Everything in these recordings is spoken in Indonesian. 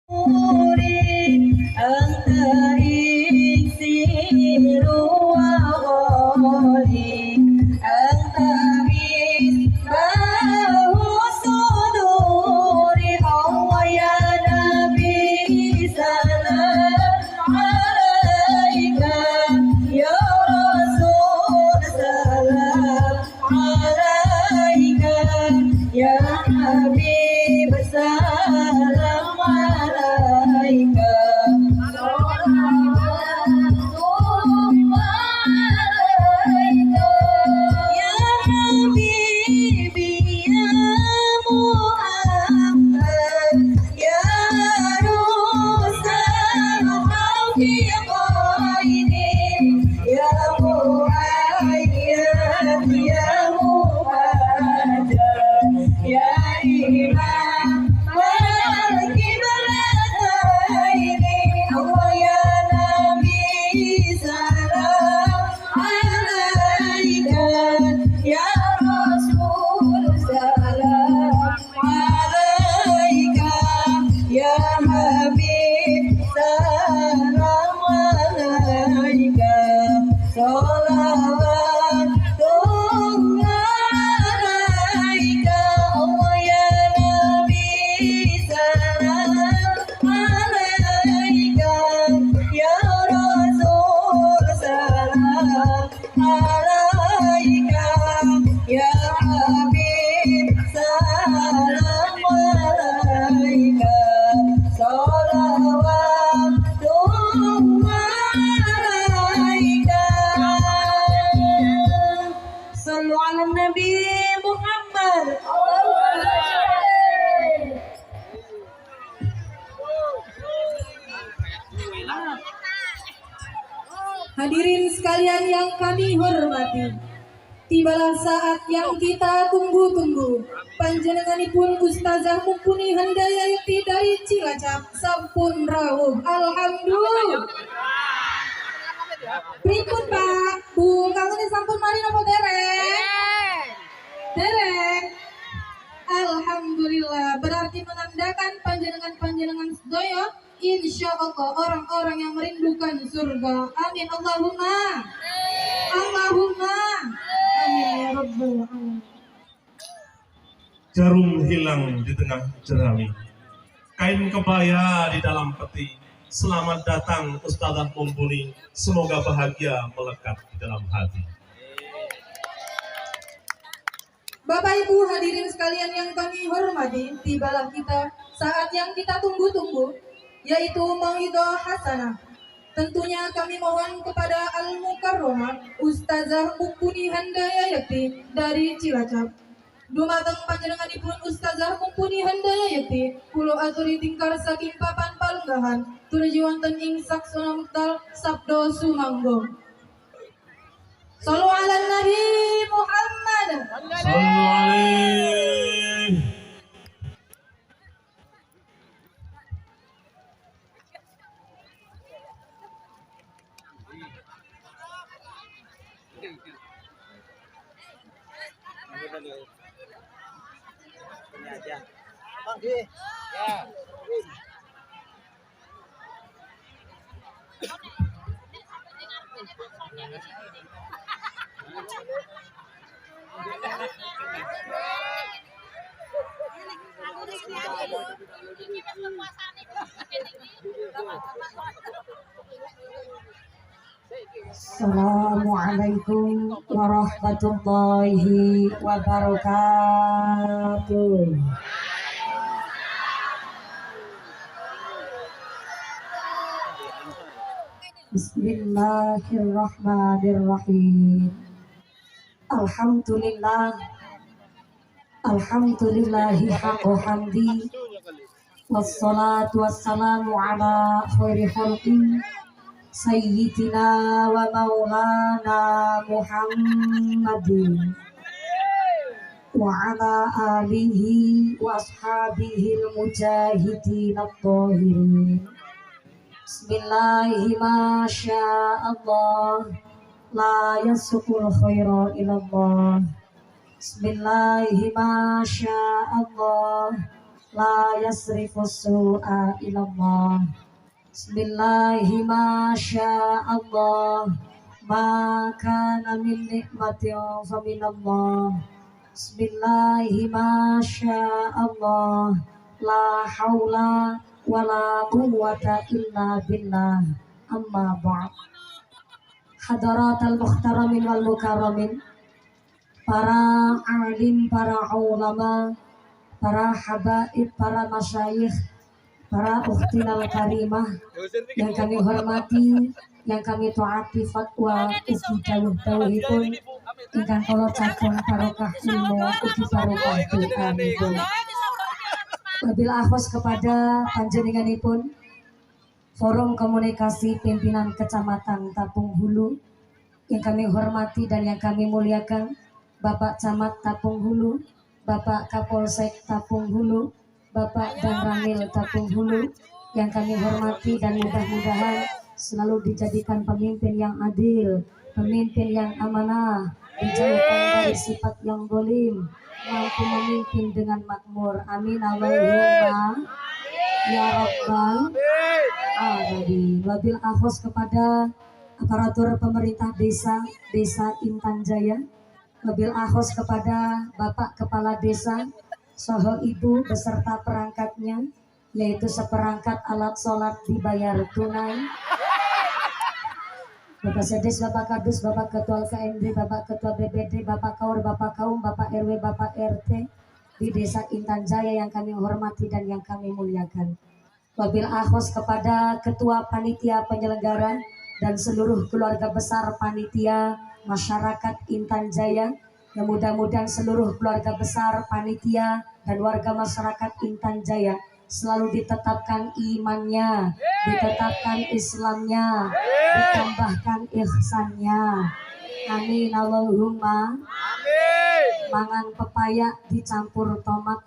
أنت إكسير وغالي أنت مصباح الصدور الله يا نبي سلام عليك يا رسول سلام عليك يا حبيب سلام عليك Hadirin sekalian yang kami hormati, tibalah saat yang kita tunggu-tunggu. Panjenenganipun Ustazah mumpuni handaya yakti dari Cilacap sampun rawuh. Alhamdulillah. Pripun Pak? Bu, kangen sampun mari napa dereng? Dereng. Alhamdulillah, berarti menandakan panjenengan sedaya insya Allah orang-orang yang merindukan surga. Amin Allahumma. Allahumma. Amin ya Rabbal alamin. Jarum hilang di tengah jerami, kain kebaya di dalam peti. Selamat datang Ustazah mumpuni, semoga bahagia melekat di dalam hati. Bapak Ibu hadirin sekalian yang kami hormati, tibalah kita saat yang kita tunggu-tunggu, yaitu mauidhah hasanah. Tentunya kami mohon kepada Al-Mukarramah Ustazah mumpuni handaya yakti dari Cilacap. Dumateng panjenenganipun Ustazah mumpuni handaya yakti, kula aturi tingkar saking papan palunggahan, tumuju wonten ing saksana mektal sabda sumangga. Shallu ala Nabi Muhammad. Sallu alaihi. Assalamualaikum warahmatullahi wabarakatuh. Bismillahirrahmanirrahim. Alhamdulillah. Alhamdulillahi haqqa hamdi. Wassalatu wassalamu ala khairi khalqi Sayyidina wa maulana Muhammadin wa ala alihi wa ashabihi al-mujahidin at-tahirin. Bismillahi ma sya'allah, la yasukul khaira ilallah. Bismillahi ma sya'allah, la yasrifus su'a ilallah. Bismillahi ma sya'allah, ma kana min nikmatin fa minallah. Bismillahi ma sya'allah, la haula wala quwwata illa billah. Amma ba'd. Hadaratul muhtaramin wal mukarramin, para alim, para ulama, para habaib, para masyayikh, para ukhtinal karimah yang kami hormati, yang kami taati fatwa ugi dawuh-dawuhipun ingkang kula cakung barokah ilmu ugi barokah doanipun. Wabil akhos kepada panjenenganipun Forum Komunikasi Pimpinan Kecamatan Tapung Hulu yang kami hormati dan yang kami muliakan, Bapak Camat Tapung Hulu, Bapak Kapolsek Tapung Hulu, Bapak dan Ramil Tapung Hulu yang kami hormati dan mudah-mudahan selalu dijadikan pemimpin yang adil, pemimpin yang amanah, dijauhkan dari sifat yang zalim, mampu memimpin dengan makmur. Amin Allahumma ya Rabbal Alamin. Wabil akhos kepada aparatur pemerintah desa Intan Jaya, wabil akhos kepada Bapak Kepala Desa soho ibu beserta perangkatnya, yaitu seperangkat alat sholat dibayar tunai, Bapak Sedes, Bapak Kadus, Bapak Ketua KMD, Bapak Ketua BBD, Bapak Kaur, Bapak Kaum, Bapak RW, Bapak RT di Desa Intan Jaya yang kami hormati dan yang kami muliakan. Wabil akhos kepada Ketua Panitia Penyelenggara dan seluruh keluarga besar panitia masyarakat Intan Jaya, yang mudah-mudahan seluruh keluarga besar panitia dan warga masyarakat Intan Jaya selalu ditetapkan imannya, ditetapkan Islamnya, ditambahkan ihsannya. Amin Allahumma. Mangan pepaya dicampur tomat,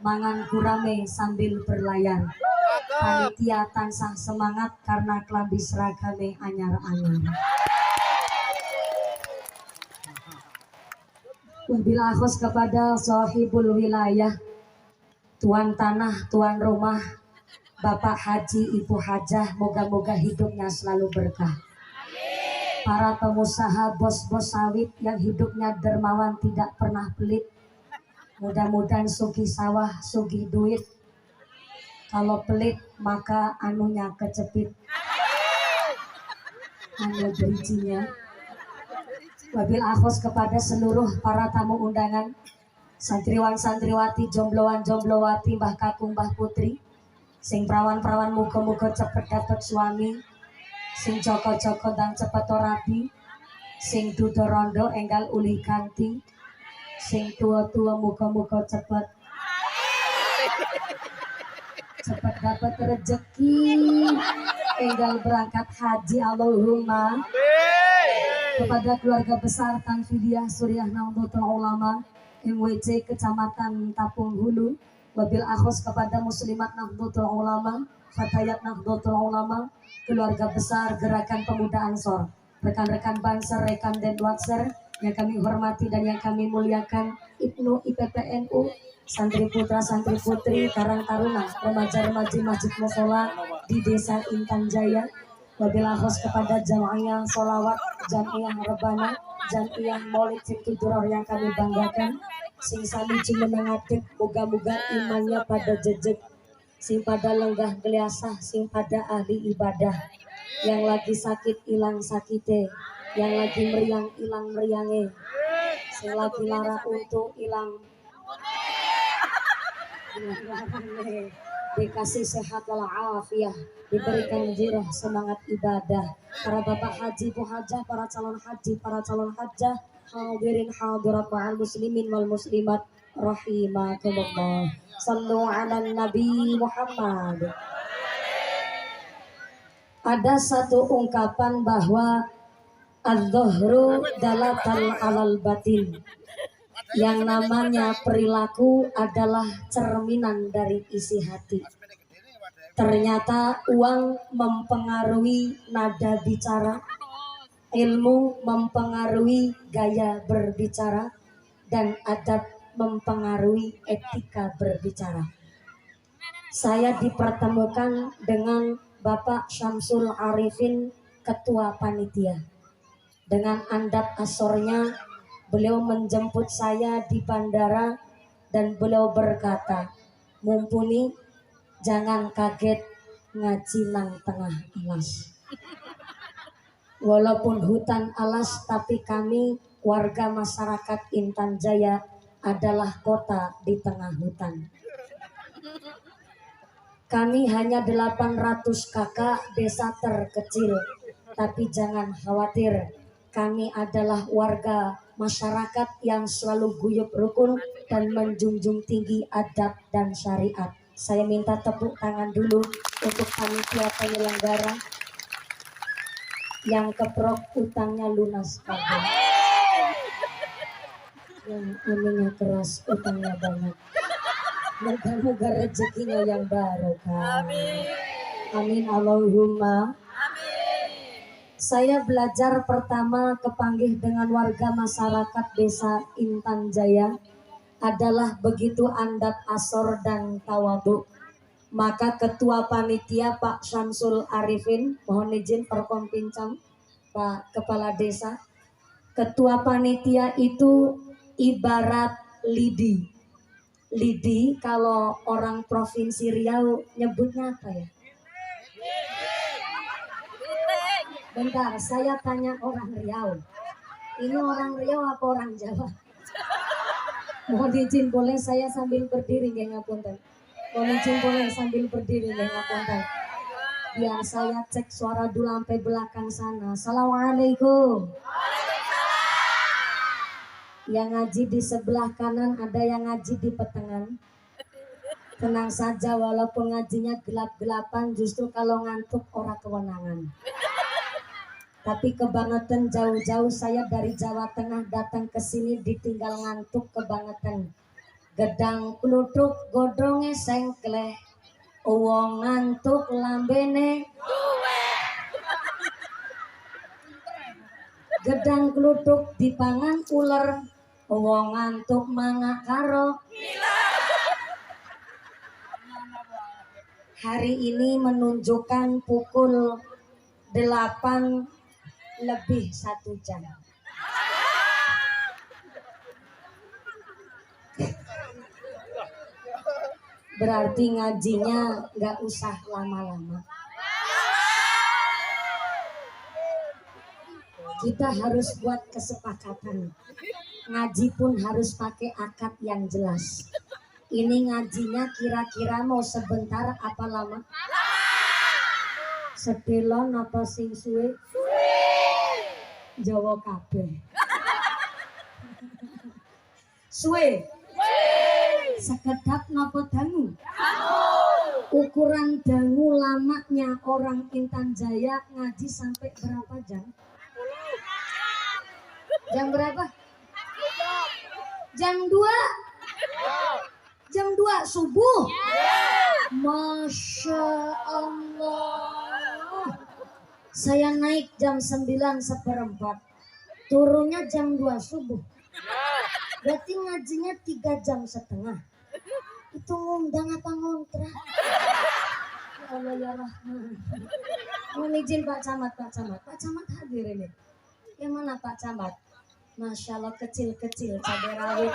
mangan gurame sambil berlayar. Panitia tansah semangat karena klambi seragame anyar-anyar. Wabil akhos kepada sahibul wilayah, tuan tanah, tuan rumah, Bapak Haji, Ibu Hajah, moga-moga hidupnya selalu berkah. Para pengusaha, bos-bos sawit yang hidupnya dermawan tidak pernah pelit, mudah-mudahan sugi sawah, sugi duit. Kalau pelit maka anunya kecepit, anu berijinya. Wabil akhos kepada seluruh para tamu undangan, santriwan santriwati, jombloan jomblowati, mbah kakung mbah putri, sing perawan-perawan muga-muga cepet dapat suami, sing joko-joko dan cepet rabi, sing dudo rondo enggal uli ganti, sing tua-tua muga-muga cepet dapat rezeki, enggal berangkat haji. Allahumma. Kepada keluarga besar Tanfidiah Suriah Nahdlatul Ulama MWC Kecamatan Tapung Hulu, wabil akhos kepada Muslimat Nahdlatul Ulama, Fatayat Nahdlatul Ulama, keluarga besar Gerakan Pemuda Ansor, rekan-rekan Banser, rekan Denwatser yang kami hormati dan yang kami muliakan, Ibnu IPPNU, santri putra santri putri Karang Taruna, remaja-remaji Masjid Musola di Desa Intan Jaya. Wabil akhos kepada jamaah solawat, jamiah rebana, jamiah maulid Fituduror yang kami banggakan, sing sami cuma mengadek, moga-moga imannya pada jejeg, sing pada lenggah geliasah, sing pada ahli ibadah, yang lagi sakit ilang sakite, yang lagi meriang ilang meriange, sing lagi lara untuk ilang dikasih sehat walafiat, diberikan jirah semangat ibadah. Para bapak haji, bu hajah, para calon haji, para calon hajah, hadirin hadirat ma'al muslimin wal muslimat rahimakumullah. Sallu ala Nabi Muhammad. Ada satu ungkapan bahwa az-zuhru dalatal alal batin, yang namanya perilaku adalah cerminan dari isi hati. Ternyata uang mempengaruhi nada bicara, ilmu mempengaruhi gaya berbicara, dan adab mempengaruhi etika berbicara. saya dipertemukan dengan Bapak Syamsul Arifin, Ketua Panitia. Dengan adat asornya, beliau menjemput saya di bandara dan beliau berkata, "Mumpuni, jangan kaget ngaji nang tengah alas." Walaupun hutan alas, tapi kami warga masyarakat Intan Jaya adalah kota di tengah hutan. Kami hanya 800 kakak, desa terkecil, tapi jangan khawatir, kami adalah warga masyarakat yang selalu guyup rukun dan menjunjung tinggi adab dan syariat. Saya minta tepuk tangan dulu untuk panitia penyelenggara yang keprok utangnya lunas kabeh. Yang aminnya keras, utangnya banyak. Moga-moga rezekinya yang barokah. Amin. Amin Allahumma. Saya belajar pertama kepanggih dengan warga masyarakat desa Intan Jaya adalah begitu adat asor dan tawadu. Maka ketua panitia Pak Syamsul Arifin, mohon izin perkom pincang Pak Kepala Desa. Ketua panitia itu ibarat lidi. Lidi kalau orang Provinsi Riau nyebutnya apa ya? Bentar, saya tanya orang Riau. Ini orang Riau apa orang Jawa? Mohon izin boleh saya sambil berdiri nggih ngapunten. Mohon izin boleh sambil berdiri nggih ngapunten. Biar saya cek suara dulu sampai belakang sana. Assalamualaikum. Yang ngaji di sebelah kanan, ada yang ngaji di pertengahan. Tenang saja, walaupun ngajinya gelap-gelapan, justru kalau ngantuk orang kewenangan. Tapi kebangetan jauh-jauh saya dari Jawa Tengah datang ke sini ditinggal ngantuk kebangetan. Gedang kluthuk godhonge sengkleh, wong ngantuk lambene. Gedang kluthuk dipangan uler, wong ngantuk mangak karo. Hari ini menunjukkan pukul 8 lebih 1 jam. Berarti ngajinya nggak usah lama-lama. Kita harus buat kesepakatan. Ngaji pun harus pakai akad yang jelas. Ini ngajinya kira-kira mau sebentar apa lama? Sedelon apa sing suwe? Jawa kabeh. Suwe. Sekedap napa dangu? Ukuran dangu lamanya orang Intan Jaya ngaji sampai berapa jam? Jam berapa? Jam 2. Jam 2 subuh. Masya Allah. Saya naik jam 9:15. Turunnya jam 2 subuh. Berarti ngajinya 3,5 jam. Itu ngundang apa ngontrak? Ya Allah ya Rahman. Mohon izin Pak Camat, Pak Camat. Pak Camat hadir ini. Yang mana Pak Camat? Masya Allah kecil-kecil cabai rawit.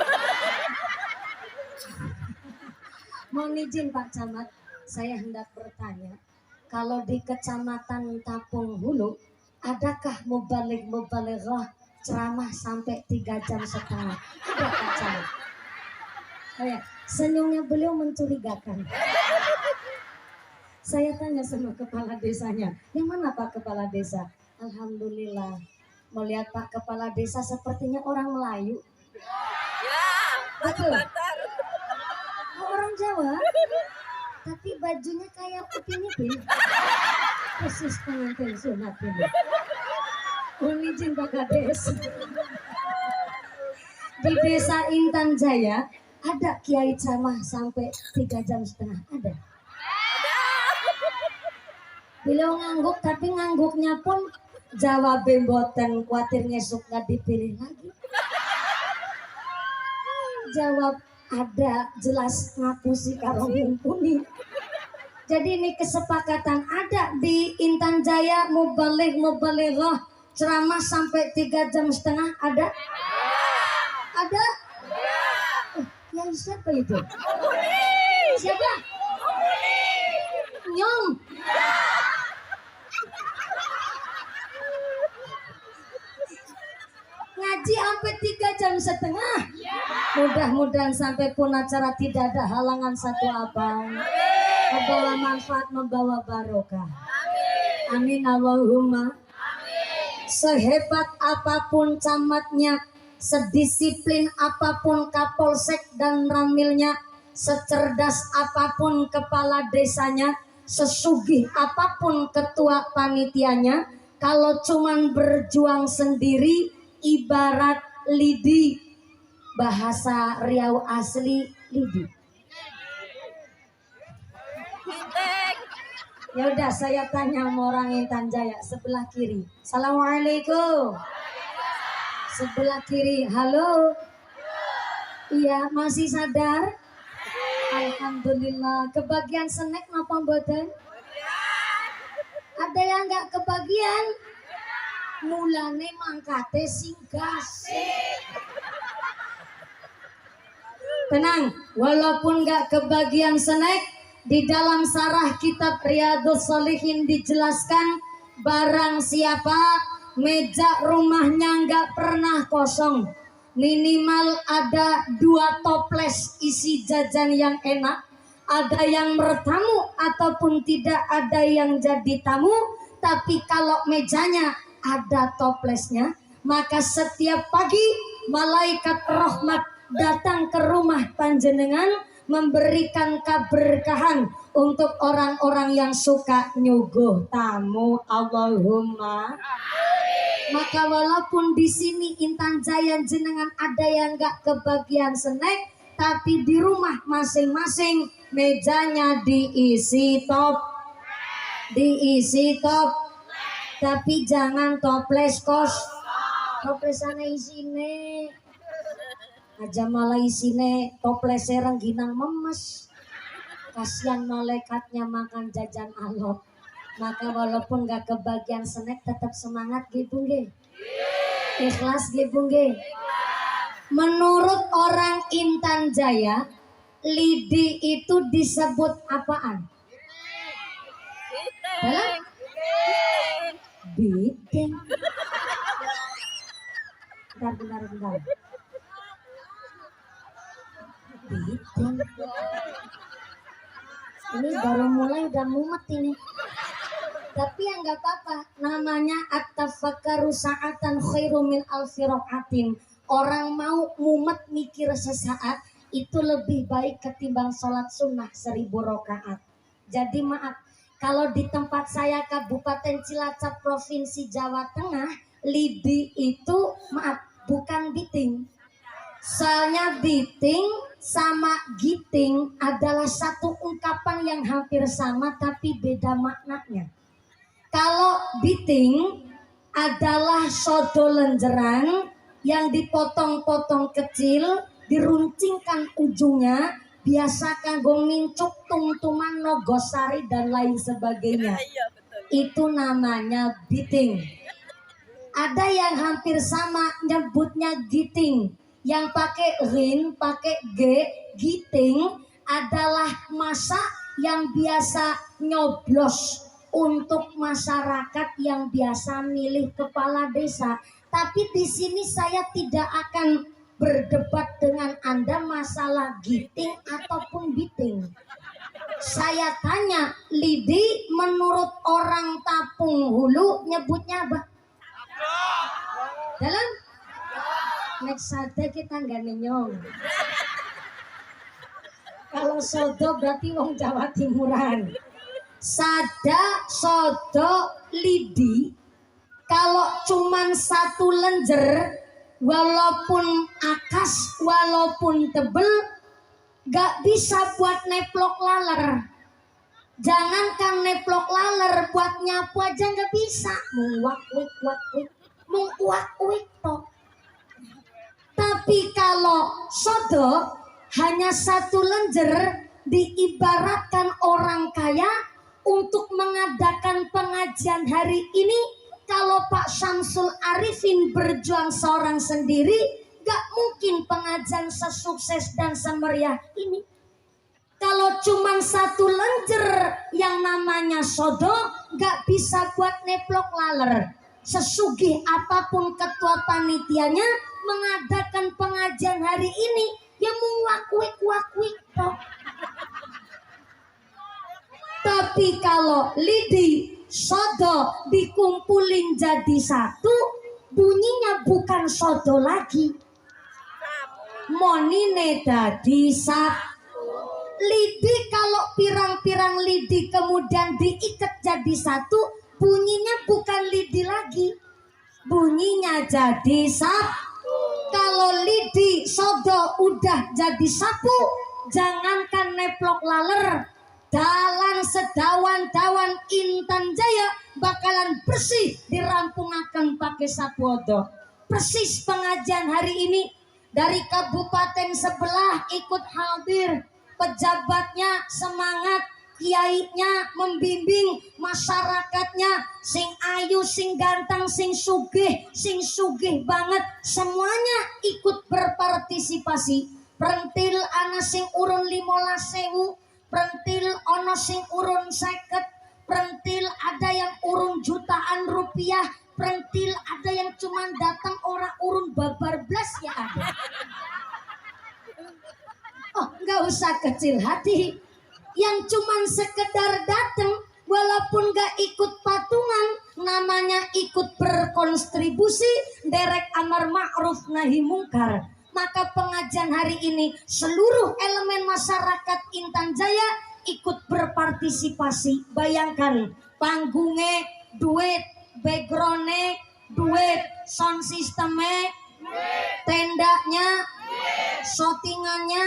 Mohon izin Pak Camat, saya hendak bertanya. Kalau di Kecamatan Tapung Hulu, adakah mubalik-mubalighah ceramah sampai 3,5 jam? Ada Pak Camat? Oh ya, senyumnya beliau mencurigakan. Saya tanya sama kepala desanya, yang mana Pak Kepala Desa? Alhamdulillah, melihat Pak Kepala Desa sepertinya orang Melayu. Betul. Oh, orang Jawa, tapi bajunya kayak Upin Ipin. Khusus pengantin sunat ini. Mohon izin Pak Kades. Di desa Intan Jaya ada kiai ceramah sampai 3,5 jam. Ada. Beliau ngangguk, tapi ngangguknya pun jawab mboten, kuatir ngesuk nggak dipilih lagi. Jawab ada, jelas ngapusi karo mumpuni. Jadi ini kesepakatan ada di Intan Jaya Mubalighah ceramah sampai 3,5 jam ada? Ada? Yang siapa itu? Siapa? Nyong. Ngaji sampai 3,5 jam. Mudah-mudahan sampai pun acara tidak ada halangan satu abang. Membawa manfaat, membawa barokah. Amin Allahumma. Sehebat apapun camatnya, sedisiplin apapun kapolsek dan ramilnya, secerdas apapun kepala desanya, sesugih apapun ketua panitianya, kalau cuman berjuang sendiri ibarat lidi, bahasa Riau asli lidi. Ya udah, saya tanya sama orang Intan Jaya sebelah kiri. Assalamualaikum. Sebelah kiri, halo. Iya, masih sadar? Alhamdulillah. Kebagian snack napa mboten? Ada yang nggak kebagian? Mulane mangkate singgas. Tenang, walaupun nggak kebagian snack, di dalam sarah kitab Riyadhus Shalihin dijelaskan barang siapa meja rumahnya nggak pernah kosong, minimal ada 2 toples isi jajan yang enak, ada yang bertamu ataupun tidak ada yang jadi tamu, tapi kalau mejanya ada toplesnya, maka setiap pagi malaikat rahmat datang ke rumah panjenengan memberikan keberkahan untuk orang-orang yang suka nyuguh tamu. Allahumma. Maka walaupun di sini Intan Jaya jenengan ada yang nggak kebagian snack, tapi di rumah masing-masing mejanya diisi top, tapi jangan toples kos, toplesane isine aja malah isine toples rengginang memes. Kasihan malaikatnya makan jajan alot. Maka walaupun gak kebagian snack tetap semangat gitu nggih. Ikhlas gitu nggih. Menurut orang Intan Jaya, lidi itu disebut apaan? Dalam? Biting. Bentar. Biting. Ini baru mulai udah mumet ini. Tapi yang nggak apa-apa, namanya at-tafakkaru sa'atan khairu min alfi rakaatin. Orang mau mumet mikir sesaat itu lebih baik ketimbang sholat sunnah 1000 rakaat. Jadi maaf, kalau di tempat saya Kabupaten Cilacap Provinsi Jawa Tengah, lidi itu maaf bukan biting. Soalnya biting sama giting adalah satu ungkapan yang hampir sama tapi beda maknanya. Kalau biting adalah sodo lenjerang yang dipotong-potong kecil, diruncingkan ujungnya, biasa kanggo mincuk tung-tuman nogosari dan lain sebagainya. Itu namanya biting. Ada yang hampir sama nyebutnya giting. Yang pakai rin, pakai g, giting adalah masa yang biasa nyoblos untuk masyarakat yang biasa milih kepala desa. Tapi di sini saya tidak akan berdebat dengan Anda masalah giting ataupun biting. Saya tanya, lidi menurut orang Tapung Hulu nyebutnya apa? Dalam? Next sada kita nggak nenyong. Kalau sodo berarti wong Jawa Timuran. Sada, sodo, lidi. Kalau cuman satu lenjer, walaupun akas, walaupun tebel, gak bisa buat neplok laler. Jangankan neplok laler, buat nyapu aja gak bisa. Muak wik toh. Tapi kalau sodo hanya satu lenjer, diibaratkan orang kaya untuk mengadakan pengajian hari ini. Kalau Pak Syamsul Arifin berjuang seorang sendiri, gak mungkin pengajian sesukses dan semeriah ini. Kalau cuman satu lenjer yang namanya sodo, gak bisa buat neplok laler. Sesugih apapun ketua panitianya mengadakan pengajian hari ini, ya mau wakwik toh. Tapi kalau lidi sodo dikumpulin jadi satu, bunyinya bukan sodo lagi, monine dadi satu. Lidi kalau pirang-pirang lidi kemudian diikat jadi satu, bunyinya bukan lidi lagi, bunyinya jadi satu. Kalau lidi sodo udah jadi sapu, jangankan neplok laler, dalan sedawan-dawan Intan Jaya bakalan bersih dirampungaken pakai sapu odo. Persis pengajian hari ini dari kabupaten sebelah ikut hadir, pejabatnya semangat, kiainya membimbing, masyarakatnya sing ayu, sing ganteng, sing sugih banget, semuanya ikut berpartisipasi. Prentil ana sing urun 15.000, prentil ono sing urun 50, prentil ada yang urun jutaan rupiah, prentil ada yang cuman datang orang urun babar blas ya ada. Oh, nggak usah kecil hati, yang cuman sekedar datang walaupun gak ikut patungan, namanya ikut berkontribusi derek amar ma'ruf nahi mungkar. Maka pengajian hari ini seluruh elemen masyarakat Intan Jaya ikut berpartisipasi. Bayangkan, panggungnya duit, backgroundnya duit, sound systemnya, tendanya, shootingannya,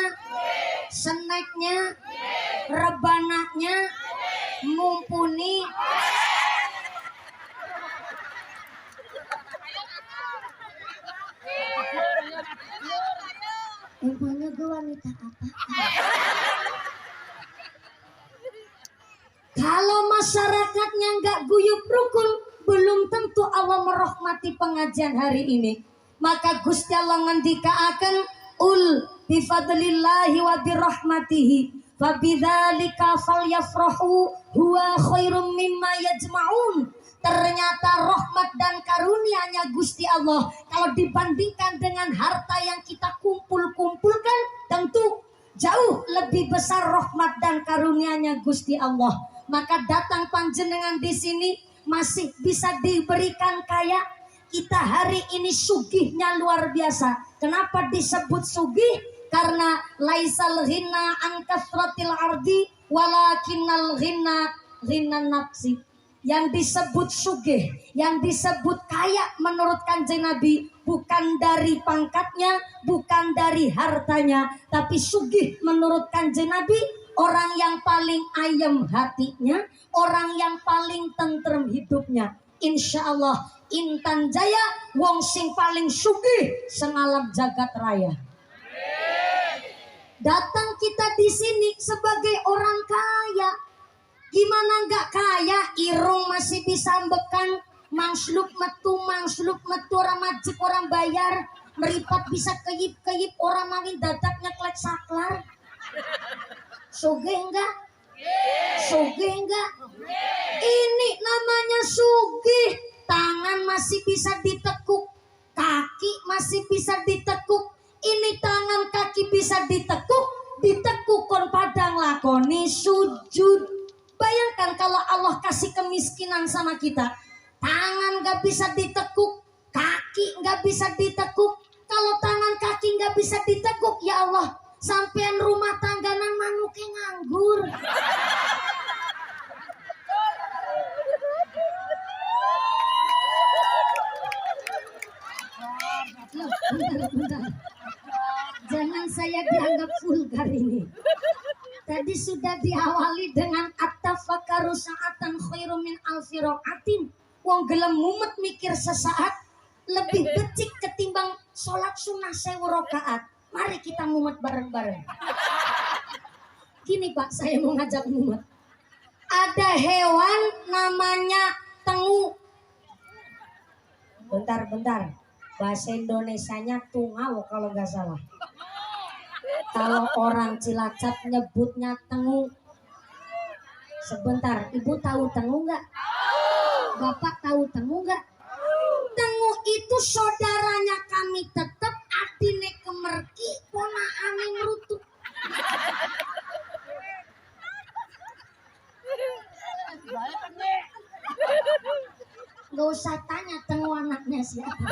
snacknya, rebananya, mumpuni. Emangnya gue wanita apa? Kalau masyarakatnya nggak guyup rukun, belum tentu Allah merahmati pengajian hari ini. Maka Gusti Allah ngendikaaken ul bifadlillahi wa birahmatihi fabidzalika falyafrahu huwa khairum mimma yajma'un. Ternyata rahmat dan karunia-Nya Gusti Allah kalau dibandingkan dengan harta yang kita kumpulkan, tentu jauh lebih besar rahmat dan karunia-Nya Gusti Allah. Maka datang panjenengan di sini masih bisa diberikan kaya. Kita hari ini sugihnya luar biasa. Kenapa disebut sugih? Karena laisal ghina an kasratil ardi walakinnal ghina nafsi. Yang disebut sugih, yang disebut kaya menurut Kanjeng Nabi bukan dari pangkatnya, bukan dari hartanya, tapi sugih menurut Kanjeng Nabi orang yang paling ayem hatinya, orang yang paling tentrem hidupnya. Insya Allah Intan Jaya wong sing paling sugih sengalam jagat raya. Datang kita di sini sebagai orang kaya. Gimana nggak kaya? Irung masih bisa bekan, mangsluk metu orang majik orang bayar, meripat bisa keyip orang mangin dadaknya klek saklar. Sugih enggak? Sugih enggak? Ini namanya sugih. Tangan masih bisa ditekuk, kaki masih bisa ditekuk. Ini tangan kaki bisa ditekuk kon padang lakoni sujud. Bayangkan kalau Allah kasih kemiskinan sama kita, tangan gak bisa ditekuk, kaki gak bisa ditekuk. Kalau tangan kaki gak bisa ditekuk, ya Allah, sampean rumah tangganan manuknya nganggur. Bentar. Jangan saya dianggap vulgar ini. Tadi sudah diawali dengan at-tafakkaru sa'atan khairum min alfi raqatin. Wong gelem mumet mikir sesaat lebih becik ketimbang sholat sunnah 1000 rakaat. Mari kita mumet bareng-bareng. Gini Pak, saya mau ngajak mumet. Ada hewan namanya tengu. Bentar. Bahasa Indonesianya tungau kalau nggak salah. Kalau orang Cilacap nyebutnya tengu. Sebentar, Ibu tahu tengu nggak? Bapak tahu tengu nggak? Tengu itu saudaranya kami tetap adine kemerki ponaane ngrutuk. Gak usah tanya tengu anaknya siapa.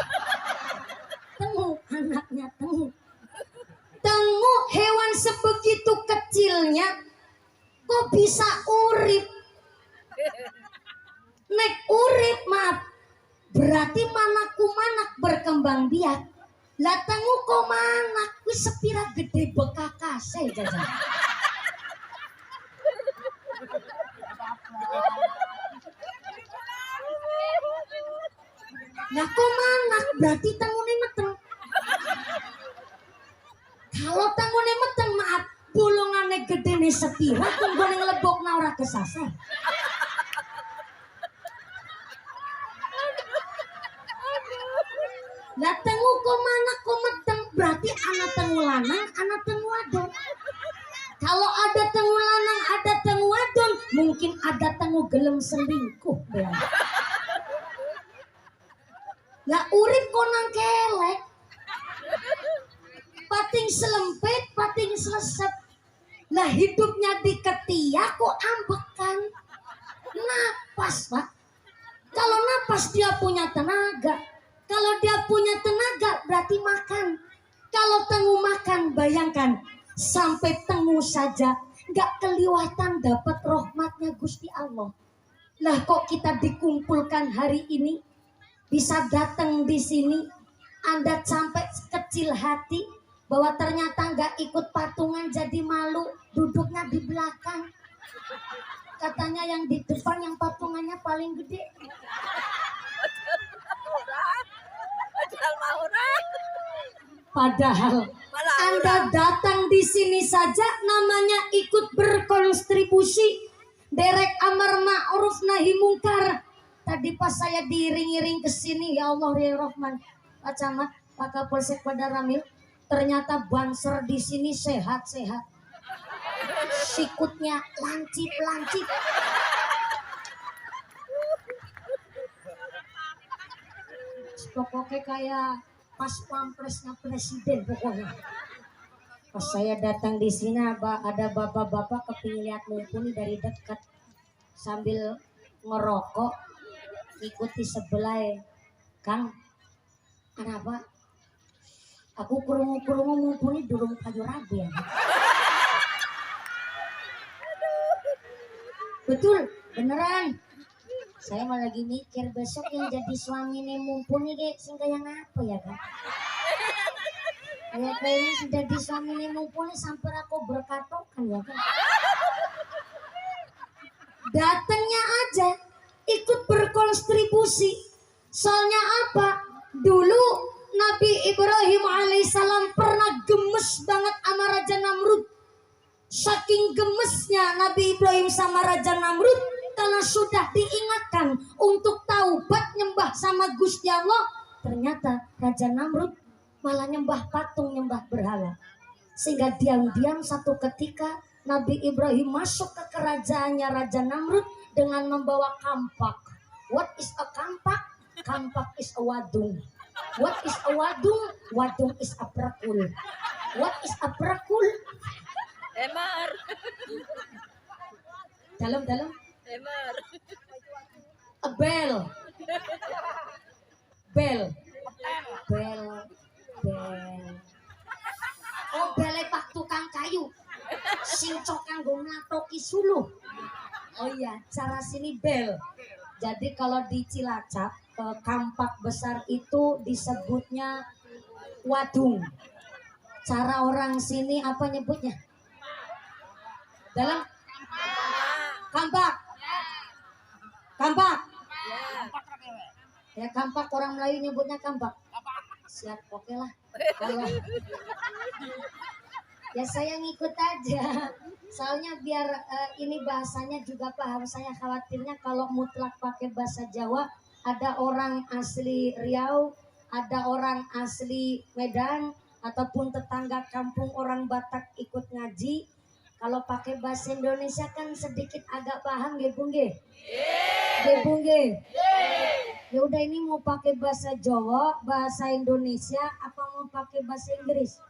Tengu anaknya tengu. Tengu hewan sebegitu kecilnya kok bisa urip. Nek urip maaf berarti manaku manak berkembang biak. Lah tengu kok manak wis sepira gede bekakase jajan. Lah kok manak berarti tengune meteng. Kalau tengune meteng maaf bolongane gedene sepira tunggone nglebokna ora kesasar. Lah tengu kok manak kok meteng berarti anak tengu lanang, anak tengu wadon. Kalau ada tengu lanang, ada tengu wadon, mungkin ada tengu gelem selingkuh. Lah urip konang kelek. Pating selempit, pating selesep. Lah hidupnya di ketiak kok ambekan. Napas, Pak. Kalau napas dia punya tenaga. Kalau dia punya tenaga berarti makan. Kalau tengu makan bayangkan sampai tengu saja gak keliwatan dapat rahmatnya Gusti Allah. Lah kok kita dikumpulkan hari ini bisa datang di sini Anda sampai kecil hati bahwa ternyata gak ikut patungan jadi malu duduknya di belakang. Katanya yang di depan yang patungannya paling gede. Padahal Anda datang di sini saja namanya ikut berkontribusi derek amar ma'ruf nahi mungkar. Tadi pas saya diiring-iring ke sini ya Allah ya Rahman, Pak Camat, Pak Kapolsek pada Ramil, ternyata banser di sini sehat-sehat. Sikutnya lancip-lancip. Pokoknya kayak pas pampresnya presiden pokoknya. Pas saya datang di sini ada bapak-bapak kepingin lihat mumpuni dari dekat sambil ngerokok ikuti sebelah. Kang, kenapa? Aku kurungu mumpuni durung kayu rabi ya. Betul, beneran. Saya malah lagi mikir besok yang jadi suami nih mumpuni kayak sing kayak apa ya kan? Kayaknya sudah di suami nih mumpuni sampai aku berkatokan ya kan? Datangnya aja ikut berkontribusi. Soalnya apa? Dulu Nabi Ibrahim alaihissalam pernah gemes banget sama Raja Namrud. Saking gemesnya Nabi Ibrahim sama Raja Namrud karena sudah diingatkan untuk taubat nyembah sama Gusti Allah, ternyata Raja Namrud malah nyembah patung, nyembah berhala. Sehingga diam-diam satu ketika Nabi Ibrahim masuk ke kerajaannya Raja Namrud dengan membawa kampak. What is a kampak? Kampak is a wadung. What is a wadung? Wadung is a prakul. What is a prakul? Emar. Dalam. Emar. A bell. Oh, bele pak tukang kayu. Sing kanggo natoki suluh. Oh iya, cara sini bel. Jadi kalau di Cilacap, kampak besar itu disebutnya wadung. Cara orang sini apa nyebutnya? Dalam kampak. Ya kampak, orang Melayu nyebutnya kampak. Siap, oke lah. Ya saya ngikut aja. Soalnya biar ini bahasanya juga paham. Saya khawatirnya kalau mutlak pakai bahasa Jawa, ada orang asli Riau, ada orang asli Medan, ataupun tetangga kampung orang Batak ikut ngaji. Kalau pakai bahasa Indonesia kan sedikit agak paham ya Bung Ge? Ya Bung Ge? Ya udah ini mau pakai bahasa Jawa, bahasa Indonesia, apa mau pakai bahasa Inggris?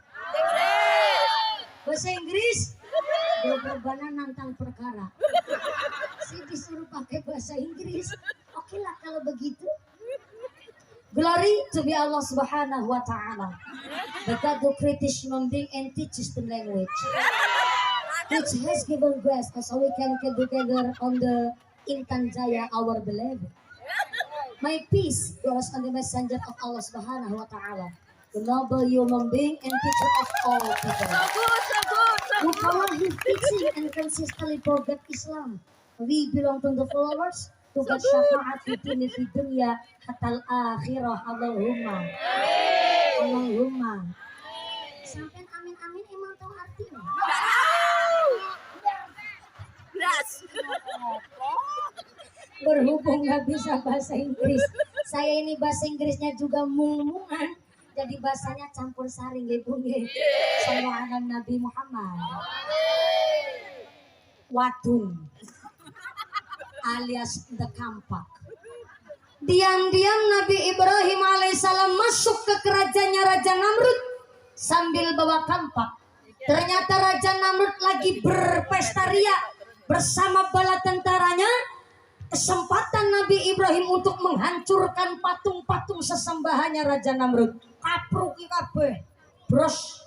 Bahasa Inggris? Jawabannya nantang perkara. Saya disuruh pakai bahasa Inggris. Oke lah kalau begitu. Glory to be Allah Subhanahu wa Ta'ala. The God who created human being and teaches the language, which has given grace so we can get together on the Intan Jaya, our beloved. My peace goes on the messenger of Allah Subhanahu wa Ta'ala, the noble human being and teacher of all people, who follow his teaching and consistently forget Islam. We belong to the followers to get syafaat fi dunya hatal akhirah. Allahumma. Allahumma. Sampai amin amin emang tahu artinya. Berhubung nggak bisa bahasa Inggris, saya ini bahasa Inggrisnya juga mung-mungan, jadi bahasanya campur sari ya Bung. Sallallahu alaihi Nabi Muhammad. Wadung alias the kampak. Diam-diam Nabi Ibrahim alaihissalam masuk ke kerajaannya Raja Namrud sambil bawa kampak. Ternyata Raja Namrud lagi berpesta ria bersama bala tentaranya. Kesempatan Nabi Ibrahim untuk menghancurkan patung-patung sesembahannya Raja Namrud. Kapruki kabeh. Bros.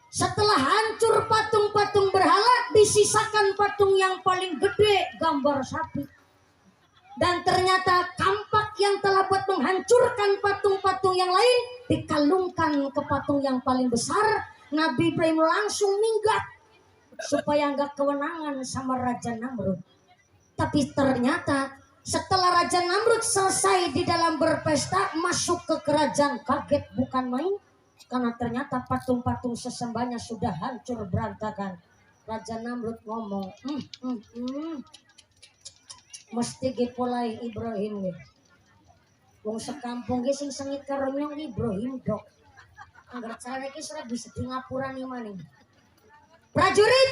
Setelah hancur patung-patung berhala, disisakan patung yang paling gede gambar sapi. Dan ternyata kampak yang telah buat menghancurkan patung-patung yang lain dikalungkan ke patung yang paling besar. Nabi Ibrahim langsung minggat supaya nggak kewenangan sama Raja Namrud. Tapi ternyata setelah Raja Namrud selesai di dalam berpesta, masuk ke kerajaan kaget bukan main, karena ternyata patung-patung sesembahnya sudah hancur berantakan. Raja Namrud ngomong, mesti gepolai Ibrahim nih. Wong sekampung ge sing sengit karo nyong Ibrahim dok. Angger cara iki sudah bisa di ngapura nih maning. Prajurit,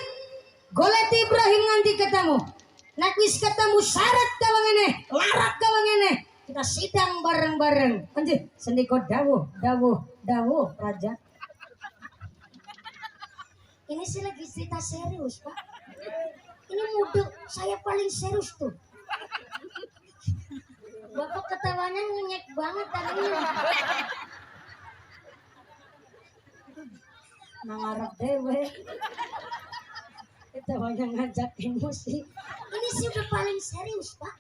golet Ibrahim nganti ketemu. Nek wis ketemu syarat kawangene, larak kawangene. Kita sidang bareng-bareng. Anjir, sendiko dawuh Raja. Ini sih lagi cerita serius, Pak. Ini muduk, saya paling serius tuh. Bapak ketawanya ngenyek banget tadi. Nangarap dewe. Ketawanya ngajak emosi. Ini sih udah paling serius, Pak.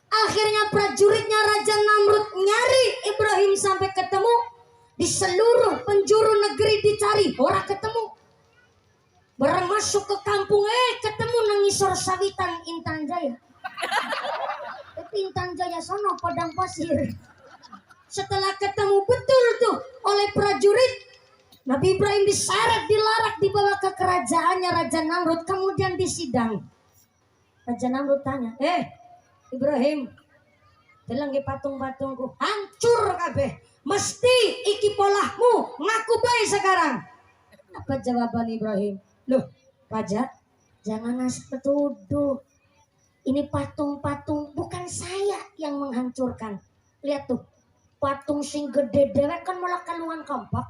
Akhirnya prajuritnya Raja Namrud nyari Ibrahim sampai ketemu. Di seluruh penjuru negeri dicari, ora ketemu. Barang masuk ke kampung, ketemu nangisor sawitan Intan Jaya. Tapi Intan Jaya sono padang pasir. Setelah ketemu betul tuh oleh prajurit, Nabi Ibrahim diseret, dilarak, dibawa ke kerajaannya Raja Namrud, kemudian disidang. Raja Namrud tanya, Ibrahim, bilang ke patung-patungku hancur kabeh, mesti iki polahmu, ngaku bae sekarang. Apa jawaban Ibrahim? Loh, Raja, jangan ngasih petuduh. Ini patung-patung bukan saya yang menghancurkan. Lihat tuh, patung sing gede dewek kan malah kalungan kampak.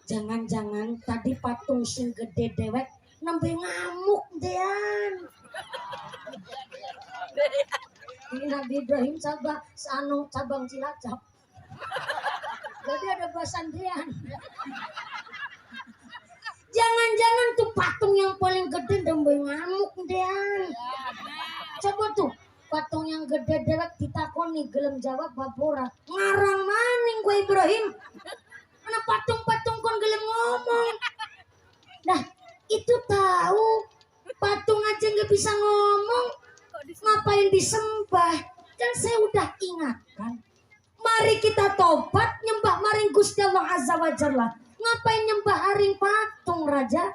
Jangan-jangan tadi patung sing gede dewek nambah ngamuk dean. Ini Nabi Ibrahim cabang Cilacap. Jadi ada bahasan dean. Jangan-jangan tuh patung yang paling gede nambah ngamuk dean. Coba tuh patung yang gede dewek ditakoni gelem jawab babora. Ngarang maning gue Ibrahim. Mana patung-patung kon gelem ngomong. Nah, itu tahu patung aja nggak bisa ngomong, ngapain disembah? Kan saya udah ingatkan, Mari kita tobat nyembah maring Gusti Allah Azza wa Jalla. Ngapain nyembah haring patung raja?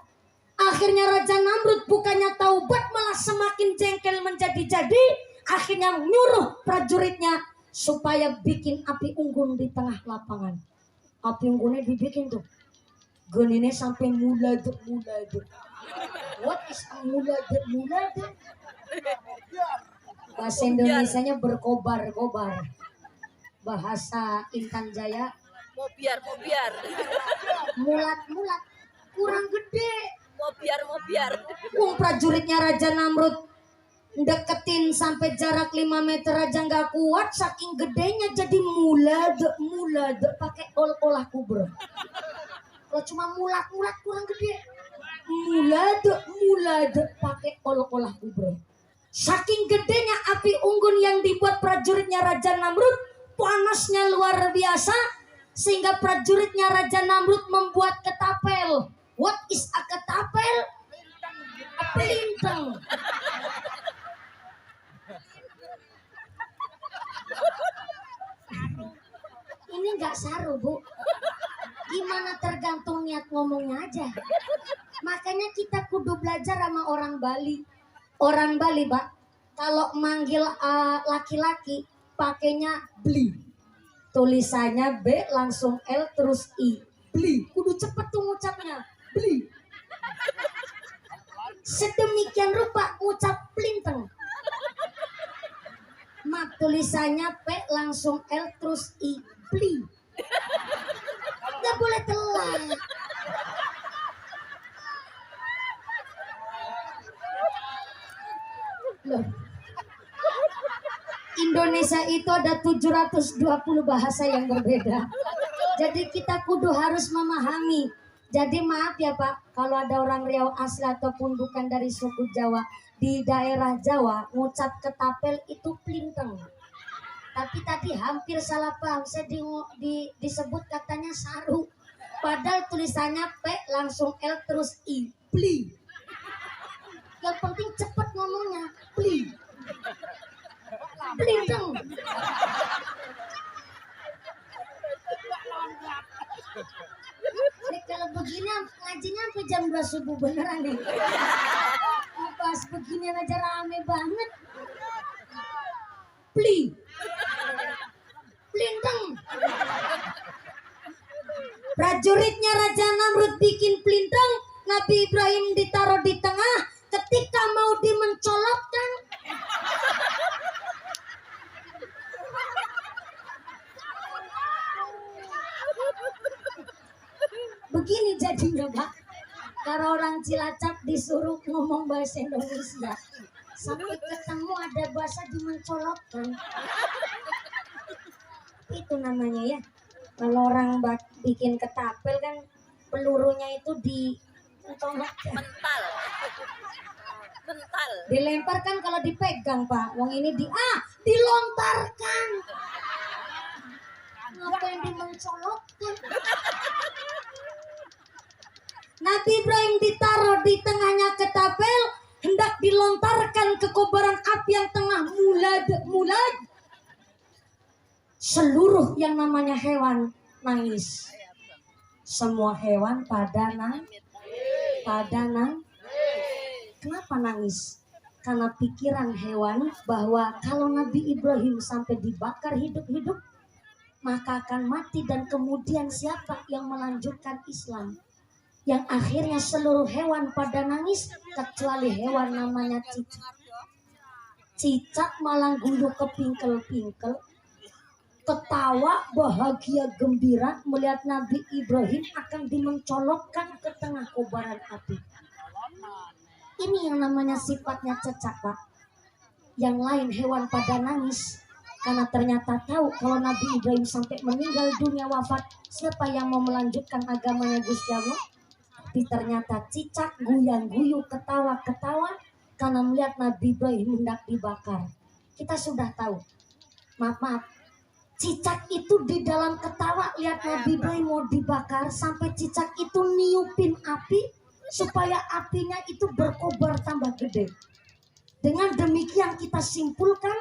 Akhirnya Raja Namrud bukannya taubat malah semakin jengkel menjadi-jadi. Akhirnya nyuruh prajuritnya supaya bikin api unggun di tengah lapangan. Api unggunnya dibikin tuh. Genine sampai mulade. What is a mulade? Bahasa Indonesianya berkobar-kobar. Bahasa Intan Jaya Mau biar. mulat kurang gede. Mau biar. Wong prajuritnya Raja Namrud deketin sampai jarak 5 meter aja nggak kuat, saking gedenya jadi mulade pakai olah kubur. Kalau cuma mulat kurang gede, mulade pakai olah kubur. Saking gedenya api unggun yang dibuat prajuritnya Raja Namrud, panasnya luar biasa, sehingga prajuritnya Raja Namrud membuat ketapel. What is a ketapel? A pelintang. Ini nggak saru, Bu. Gimana tergantung niat ngomongnya aja. Makanya kita kudu belajar sama orang Bali. Orang Bali, Pak, kalau manggil laki-laki pakainya beli. Tulisannya B langsung L terus I. Beli. Kudu cepet tuh ngucapnya. Beli. Sedemikian rupa ngucap plinteng. Mak tulisannya P langsung L terus I. Beli. Gak boleh telat. Loh. Indonesia itu ada 720 bahasa yang berbeda. Jadi kita kudu harus memahami. Jadi maaf ya Pak, kalau ada orang Riau asli ataupun bukan dari suku Jawa, di daerah Jawa ngucap ketapel itu plinteng. Tapi tadi hampir salah paham, saya disebut katanya saru. Padahal tulisannya P langsung L terus I. Pli. Yang penting cepet ngomongnya. Pli. Plinteng. Ini kalau begini ngajinya sampai jam 2 subuh beneran nih. Pas begini aja rame banget. Pli. Plinteng. Prajuritnya Raja Namrud bikin plinteng, Nabi Ibrahim ditaruh di tengah. Ketika mau dimencolokkan, begini jadinya Pak. Kalau orang Cilacap disuruh ngomong bahasa Indonesia, sampai ketemu ada bahasa dimencolokkan. Itu namanya ya. Kalau orang bikin ketapel kan pelurunya itu dimencolokkan. Mental. Dilempar kan kalau dipegang Pak. Wong ini dilontarkan. Ngapain dimencolokkan? Nabi Ibrahim ditaruh di tengahnya ketapel, hendak dilontarkan ke kobaran api yang tengah mulad. Seluruh yang namanya hewan nangis. Semua hewan pada Kenapa nangis? Karena pikiran hewan bahwa kalau Nabi Ibrahim sampai dibakar hidup-hidup, maka akan mati dan kemudian siapa yang melanjutkan Islam? Yang akhirnya seluruh hewan pada nangis kecuali hewan namanya cicak. Cicak malah gunduk kepingkel-pingkel, ketawa bahagia gembira melihat Nabi Ibrahim akan dimencolokkan ke tengah kobaran api. Ini yang namanya sifatnya cecak Pak. Yang lain hewan pada nangis karena ternyata tahu kalau Nabi Ibrahim sampai meninggal dunia wafat, siapa yang mau melanjutkan agamanya Gusti Allah? Tapi ternyata cicak guyang-guyu ketawa-ketawa karena melihat Nabi Ibrahim hendak dibakar. Kita sudah tahu. Maaf, cicak itu di dalam ketawa lihat Nabi Ibrahim mau dibakar, sampai cicak itu niupin api supaya apinya itu berkobar tambah gede. Dengan demikian kita simpulkan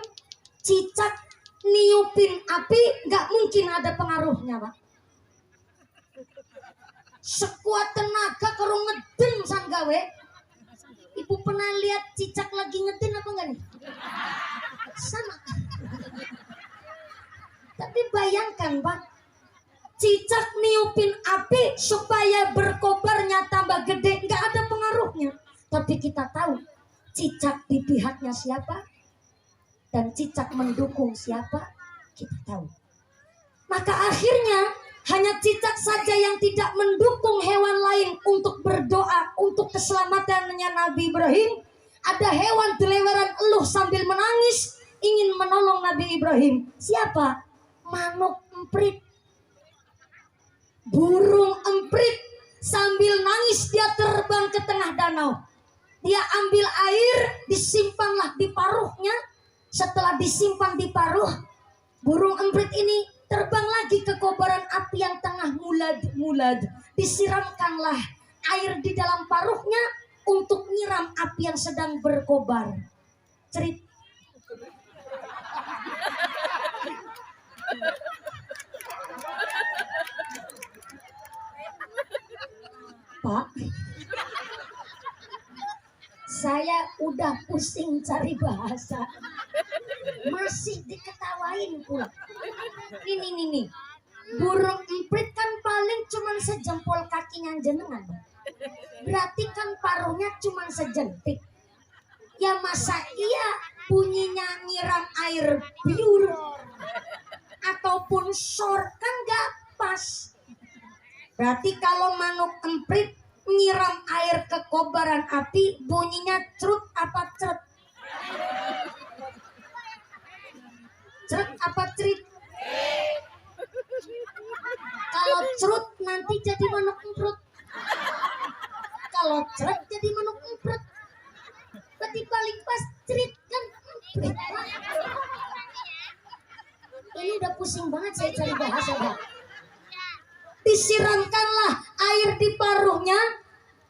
cicak niupin api nggak mungkin ada pengaruhnya, Pak. Sekuat tenaga kalau ngeden san gawe. Ibu pernah lihat cicak lagi ngeden apa enggak nih? Sama. Tapi bayangkan, Pak, cicak niupin api supaya berkobarnya tambah gede, nggak ada pengaruhnya. Tapi kita tahu cicak di pihaknya siapa dan cicak mendukung siapa, kita tahu. Maka akhirnya hanya cicak saja yang tidak mendukung hewan lain untuk berdoa untuk keselamatannya Nabi Ibrahim. Ada hewan teleweran eluh sambil menangis ingin menolong Nabi Ibrahim. Siapa? Manuk emprit. Burung emprit sambil nangis dia terbang ke tengah danau. Dia ambil air, disimpanlah di paruhnya. Setelah disimpan di paruh, burung emprit ini terbang lagi ke kobaran api yang tengah mulad. Disiramkanlah air di dalam paruhnya untuk nyiram api yang sedang berkobar. Cerit. Pak, saya udah pusing cari bahasa, masih diketawain pula. Nih. Burung emprit kan paling cuman sejempol kakinya jenengan. Berarti kan paruhnya cuman sejentik. Ya masa iya bunyinya nyiram air biur ataupun sor kan gak pas. Berarti kalau manuk emprit nyiram air ke kobaran api bunyinya cerut apa ceret? Ceret apa cerit? Kalau cerut nanti jadi manuk emprut. Kalau ceret jadi manuk emprut. Berarti paling pas cerit kan emprit. Ini udah pusing banget saya cari bahasa, Pak. Disiramkanlah air di paruhnya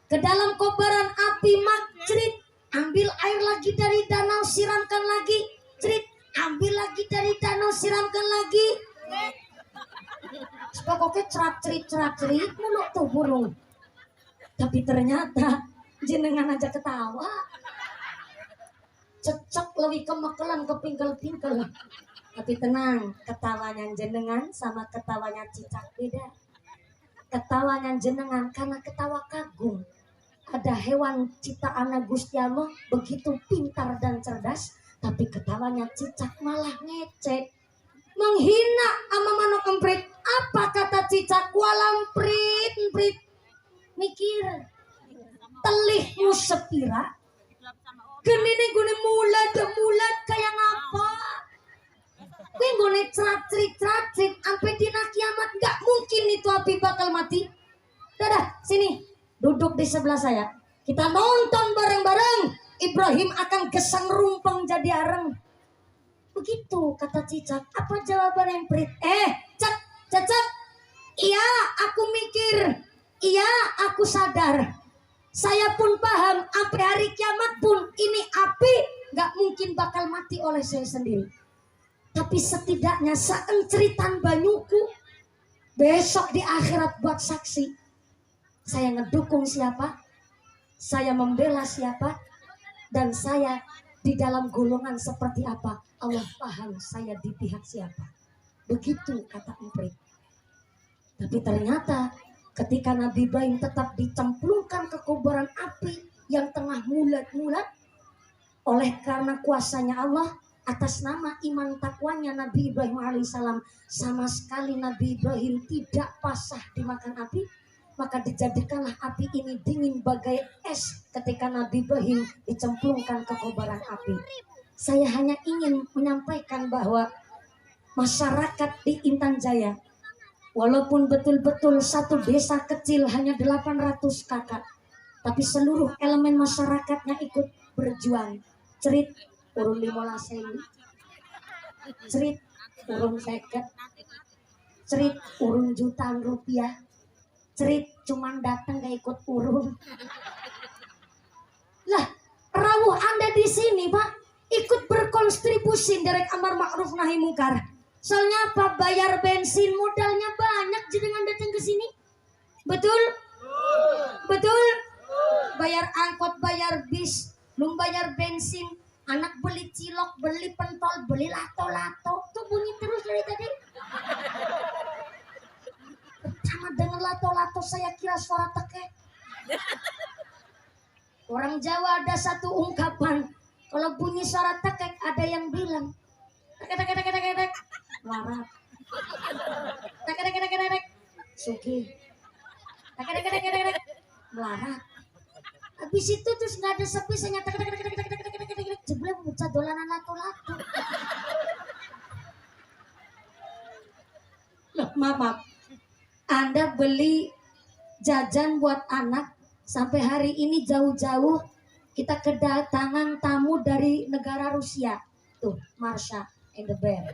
ke dalam kobaran api makcerit. Ambil air lagi dari danau, siramkan lagi. Cerit. Ambil lagi dari danau, siramkan lagi. Pokoknya cerat-cerit mulu tuh burung. Tapi ternyata jenengan aja ketawa. Cecek lebih kemakelan kepingkel-pingkel. Tapi tenang, ketawanya jenengan sama ketawanya cicak beda. Ketawanya jenengan karena ketawa kagum. Ada hewan ciptaan Gusti Allah begitu pintar dan cerdas, tapi ketawanya cicak malah ngecek. Menghina ama manuk emprit. Apa kata cicak? Walamprit, emprit. Mikir. Telihmu sepira. Genine gune mulat kayak ngapa? Gue gune cerat-cerit sampai dina kiamat gak mungkin itu api bakal mati. Dadah, sini. Duduk di sebelah saya. Kita nonton bareng-bareng. Ibrahim akan gesang rumpeng jadi areng. Begitu kata cicak. Apa jawaban emprit? Cecek. Iya, aku mikir. Iya, aku sadar. Saya pun paham. Sampai hari kiamat pun ini api gak mungkin bakal mati oleh saya sendiri. Tapi setidaknya seenceritan banyuku. Besok di akhirat buat saksi. Saya ngedukung siapa, saya membela siapa, dan saya di dalam golongan seperti apa. Allah paham saya di pihak siapa. Begitu kata emprit. Tapi ternyata ketika Nabi Ibrahim tetap dicemplungkan ke kobaran api yang tengah mulat-mulat, oleh karena kuasanya Allah, atas nama iman takwanya Nabi Ibrahim alaihissalam, sama sekali Nabi Ibrahim tidak pasah dimakan api. Maka dijadikanlah api ini dingin bagai es ketika Nabi Ibrahim dicemplungkan ke kobaran api. Saya hanya ingin menyampaikan bahwa masyarakat di Intan Jaya, walaupun betul-betul satu desa kecil hanya 800 kakak, tapi seluruh elemen masyarakatnya ikut berjuang. Cerit urun 15.000, cerit urun 50, cerit urun jutaan rupiah. Cerit cuman datang gak ikut urun. Lah, rawuh Anda di sini, Pak, ikut berkonsentrasi berkontribusi derek amar ma'ruf nahi mungkar. Soalnya apa? Bayar bensin modalnya banyak jenengan datang ke sini. Betul? Betul? Bayar angkot, bayar bis, belum bayar bensin. Anak beli cilok, beli pentol, beli lato-lato. Tuh bunyi terus dari tadi. Pertama dengan lato-lato saya kira suara tekek. Orang Jawa ada satu ungkapan. Kalau bunyi suara tekek ada yang bilang tek larat. Tek suki. Tek melarat. Habis itu terus nggak ada sepi, saya tek jebule bocah dolanan lato-lato. Loh, maaf. Anda beli jajan buat anak sampai hari ini jauh-jauh kita kedatangan tamu dari negara Rusia. Tuh, Marsha and the Bear.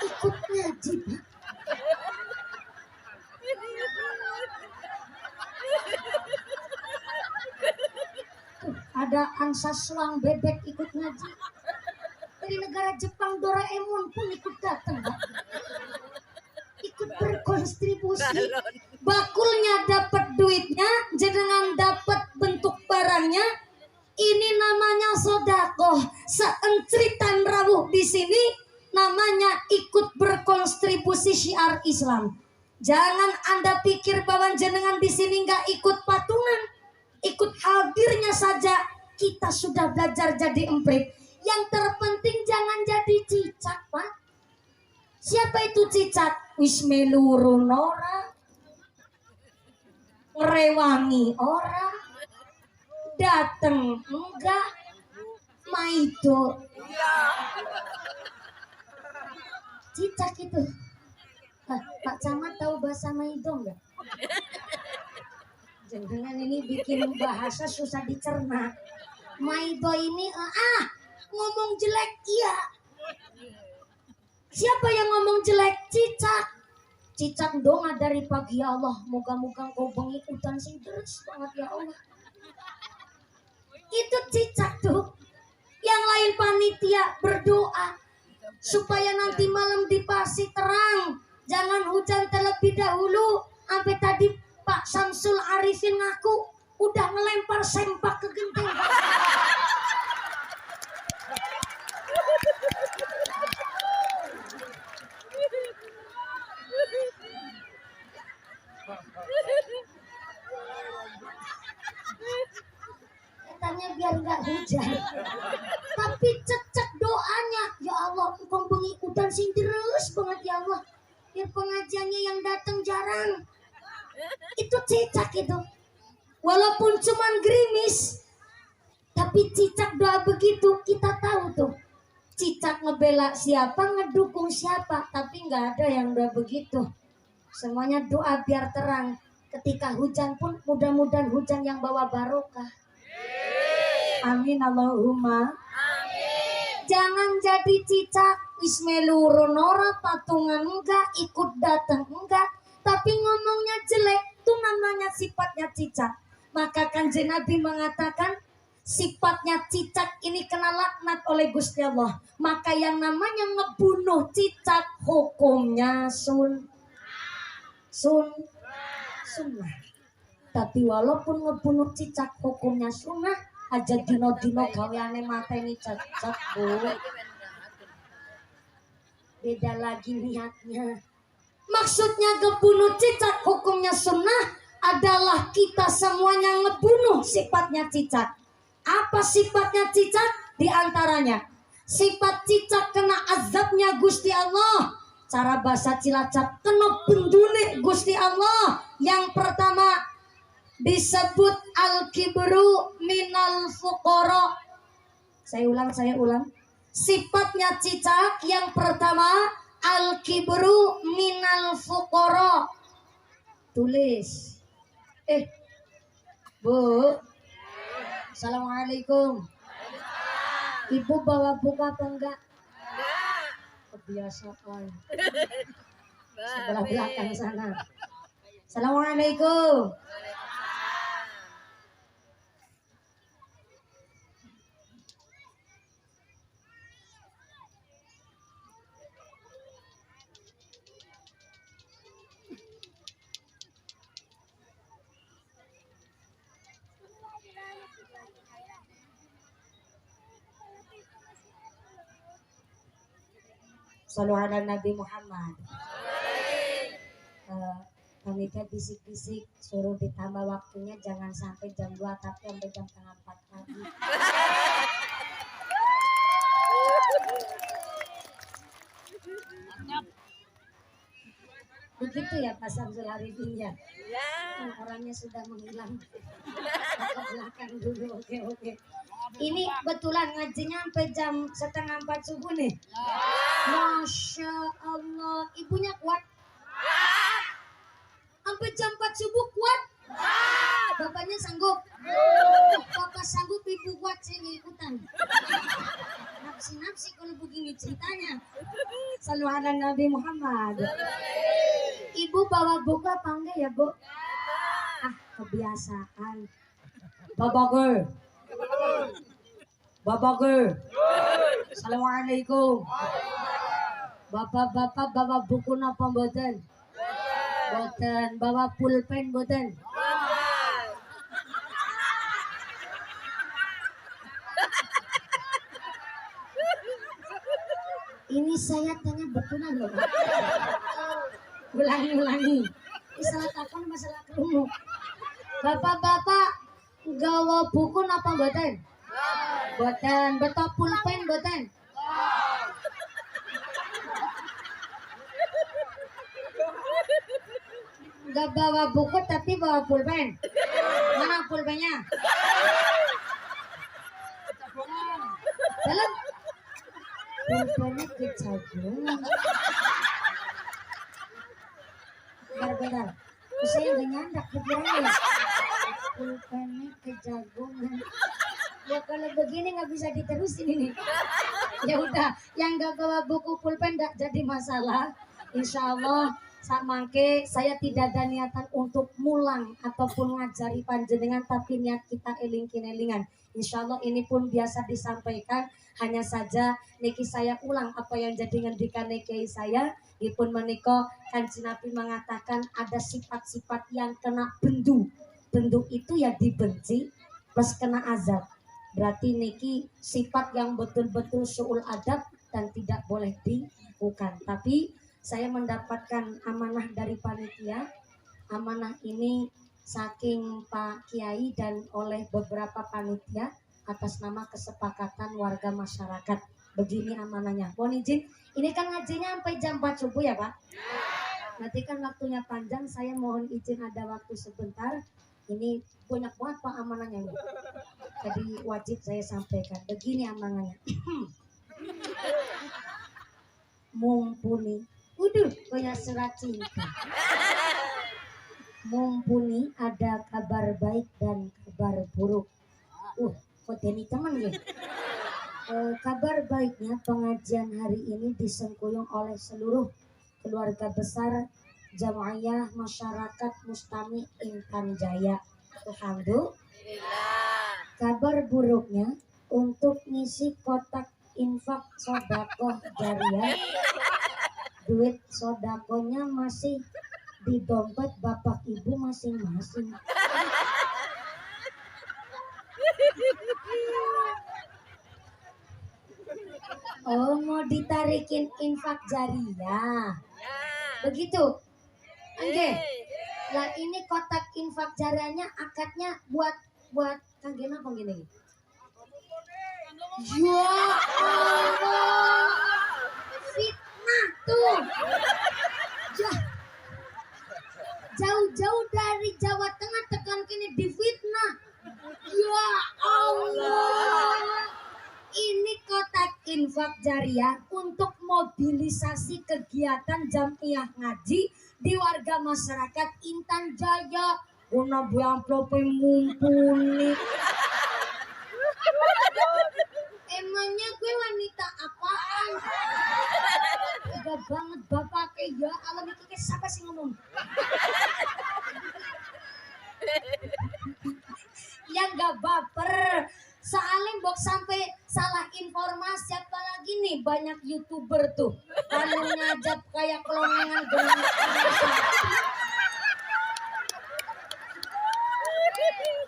Ikut ngaji, Pak. Tuh, ada angsa selang bebek ikut ngaji. Dari negara Jepang Doraemon pun ikut datang, Pak. Ikut berkontribusi. Bakulnya dapat duitnya, jenengan dapat bentuk barangnya. Ini namanya sodakoh. Seencritan rawuh di sini namanya ikut berkontribusi syiar Islam. Jangan Anda pikir bahwa jenengan di sini nggak ikut patungan, ikut hadirnya saja kita sudah belajar jadi emprit. Yang terpenting jangan jadi cicak, Pak. Siapa itu cicak? Wis melurun ora, ngerewangi ora, dateng enggak, maido. Cicak itu. Pak Camat tahu bahasa maido enggak? Jangan ini bikin bahasa susah dicerna. Maido ini ngomong jelek iya. Siapa yang ngomong jelek? Cicak. Cicak doa dari pagi ya Allah. Moga-moga kau bengi udan sing deres banget ya Allah. Itu cicak tuh. Yang lain panitia berdoa supaya nanti malam dipasi terang. Jangan hujan terlebih dahulu. Sampai tadi Pak Samsul Arifin ngaku udah ngelempar sempak ke genteng. Katanya biar nggak hujan. Tapi cecek doanya, ya Allah, engkau bengi udan sing terus banget ya Allah. Biar pengajiannya yang datang jarang. Itu cicak itu. Walaupun cuman gerimis, tapi cicak doa begitu kita tahu tuh. Cicak ngebela siapa, ngedukung siapa, tapi nggak ada yang doa begitu. Semuanya doa biar terang. Ketika hujan pun mudah-mudahan hujan yang bawa barokah. Amin Allahumma. Amin. Jangan jadi cicak, ismelurun ora, patungan enggak, ikut datang enggak, tapi ngomongnya jelek, itu namanya sifatnya cicak. Maka Kanjeng Nabi mengatakan sifatnya cicak ini kena laknat oleh Gusti Allah. Maka yang namanya ngebunuh cicak hukumnya sunnah. Tapi walaupun ngebunuh cicak hukumnya sunnah, aja dino-dino gaweane mateni cicak, Bu. Beda lagi niatnya. Maksudnya ngebunuh cicak hukumnya sunnah adalah kita semuanya ngebunuh sifatnya cicak. Apa sifatnya cicak? Di antaranya sifat cicak kena azabnya Gusti Allah. Cara bahasa Cilacap, kena bendune Gusti Allah. Yang pertama disebut al-kibru minal fuqara. Saya ulang. Sifatnya cicak yang pertama al-kibru minal fuqara. Tulis. Bu. Assalamualaikum. Ibu bawa buku apa enggak? Kebiasaan. Sebelah belakang sana. Assalamualaikum. Shallu ala Nabi Muhammad. Panitia bisik-bisik suruh ditambah waktunya, jangan sampai jam 2 tapi sampai jam setengah 4 pagi. Begitu ya Pak Samsul Arifin ya. Orangnya sudah menghilang ke belakang dulu. Oke. Ini betulan ngajinya sampai jam setengah 4 subuh nih. Masya Allah, ibunya kuat. Sampai jam 4 subuh kuat. Bapaknya sanggup. Bapak sanggup, ibu kuat, saya ikutan. Nafsi kalau begini ceritanya. Shallu ala Nabi Muhammad. Ibu bawa buku apa enggak ya, Bu? Kebiasaan. Bapak Ger. Assalamualaikum. Bapak-bapak bawa buku napa mboten? Mboten. Bawa pulpen mboten? Ini saya tanya betulan loh. Ulangi. Ini salah kapan masalah kerungu. Bapak-bapak gawa buku napa mboten? Mboten. Beto pulpen mboten? Gak bawa buku tapi bawa pulpen. Mana pulpennya? Dalam pulpennya kejagungan. Bentar. Saya gak nyandak pikirannya. Pulpennya kejagungan. Ya kalau begini nggak bisa diterusin ini. Ya udah, yang gak bawa buku pulpen gak jadi masalah. Insya Allah samangke saya tidak ada niatan untuk mulang ataupun ngajari panjenengan, tapi niat kita eling-elingan. Insya Allah ini pun biasa disampaikan, hanya saja niki saya ulang apa yang jadi ngendikan niki saya. Ipun menika Kanjeng Nabi mengatakan ada sifat-sifat yang kena bendu. Bendu itu ya dibenci plus kena azab. Berarti niki sifat yang betul-betul suul adab dan tidak boleh dilakukan. Tapi saya mendapatkan amanah dari panitia. Amanah ini saking Pak Kiai dan oleh beberapa panitia atas nama kesepakatan warga masyarakat. Begini amanahnya. Mohon izin, ini kan ngajinya sampai jam 4 subuh ya Pak? Nanti kan waktunya panjang, saya mohon izin ada waktu sebentar. Ini banyak banget Pak amanahnya nih. Jadi wajib saya sampaikan. Begini amanahnya. Mumpuni. Udah, kayak surat cinta. Mumpuni ada kabar baik dan kabar buruk. Kok ini teman ya? Kabar baiknya pengajian hari ini disengkuyung oleh seluruh keluarga besar Jamaiyah Masyarakat Mustami Intan Jaya. Alhamdulillah. Kabar buruknya untuk ngisi kotak infak sodakoh jariah, duit sodakohnya masih di dompet bapak ibu masing-masing. Oh, mau ditarikin infak jariah. Begitu. Oke. Lah ini kotak infak jariahnya akadnya buat kangge apa gini? Ya Allah. Fitnah tuh. Jauh-jauh dari Jawa Tengah tekan kini difitnah. Ya Allah. Ini kotak infak jariah untuk mobilisasi kegiatan jamiah ngaji di warga masyarakat Intan Jaya. Guna bu amplopnya mumpuni. Emangnya gue wanita apaan? Tega banget bapaknya ya. Alam itu kayak siapa sih ngomong? Yang gak baper. Soalnya mbok sampai salah informasi, apalagi nih banyak YouTuber tuh kalau ngajak kayak kelonengan dengan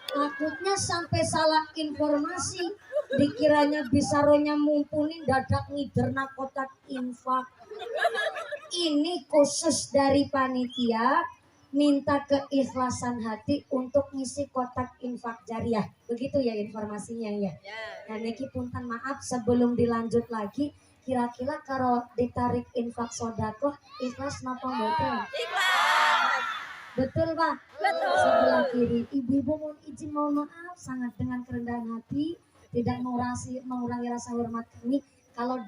takutnya sampai salah informasi, dikiranya bisa rohnya mumpuni dadak ngiderna kotak infak. Ini khusus dari panitia minta keikhlasan hati untuk ngisi kotak infak jariah. Begitu ya informasinya ya. Nah niki punten maaf sebelum dilanjut lagi, kira-kira kalau ditarik infak sodako ikhlas napa mboten? Ikhlas. Betul Pak? Betul. Sebelah kiri ibu-ibu mohon izin mohon maaf sangat dengan kerendahan hati, tidak mengurangi rasa hormat kami kalau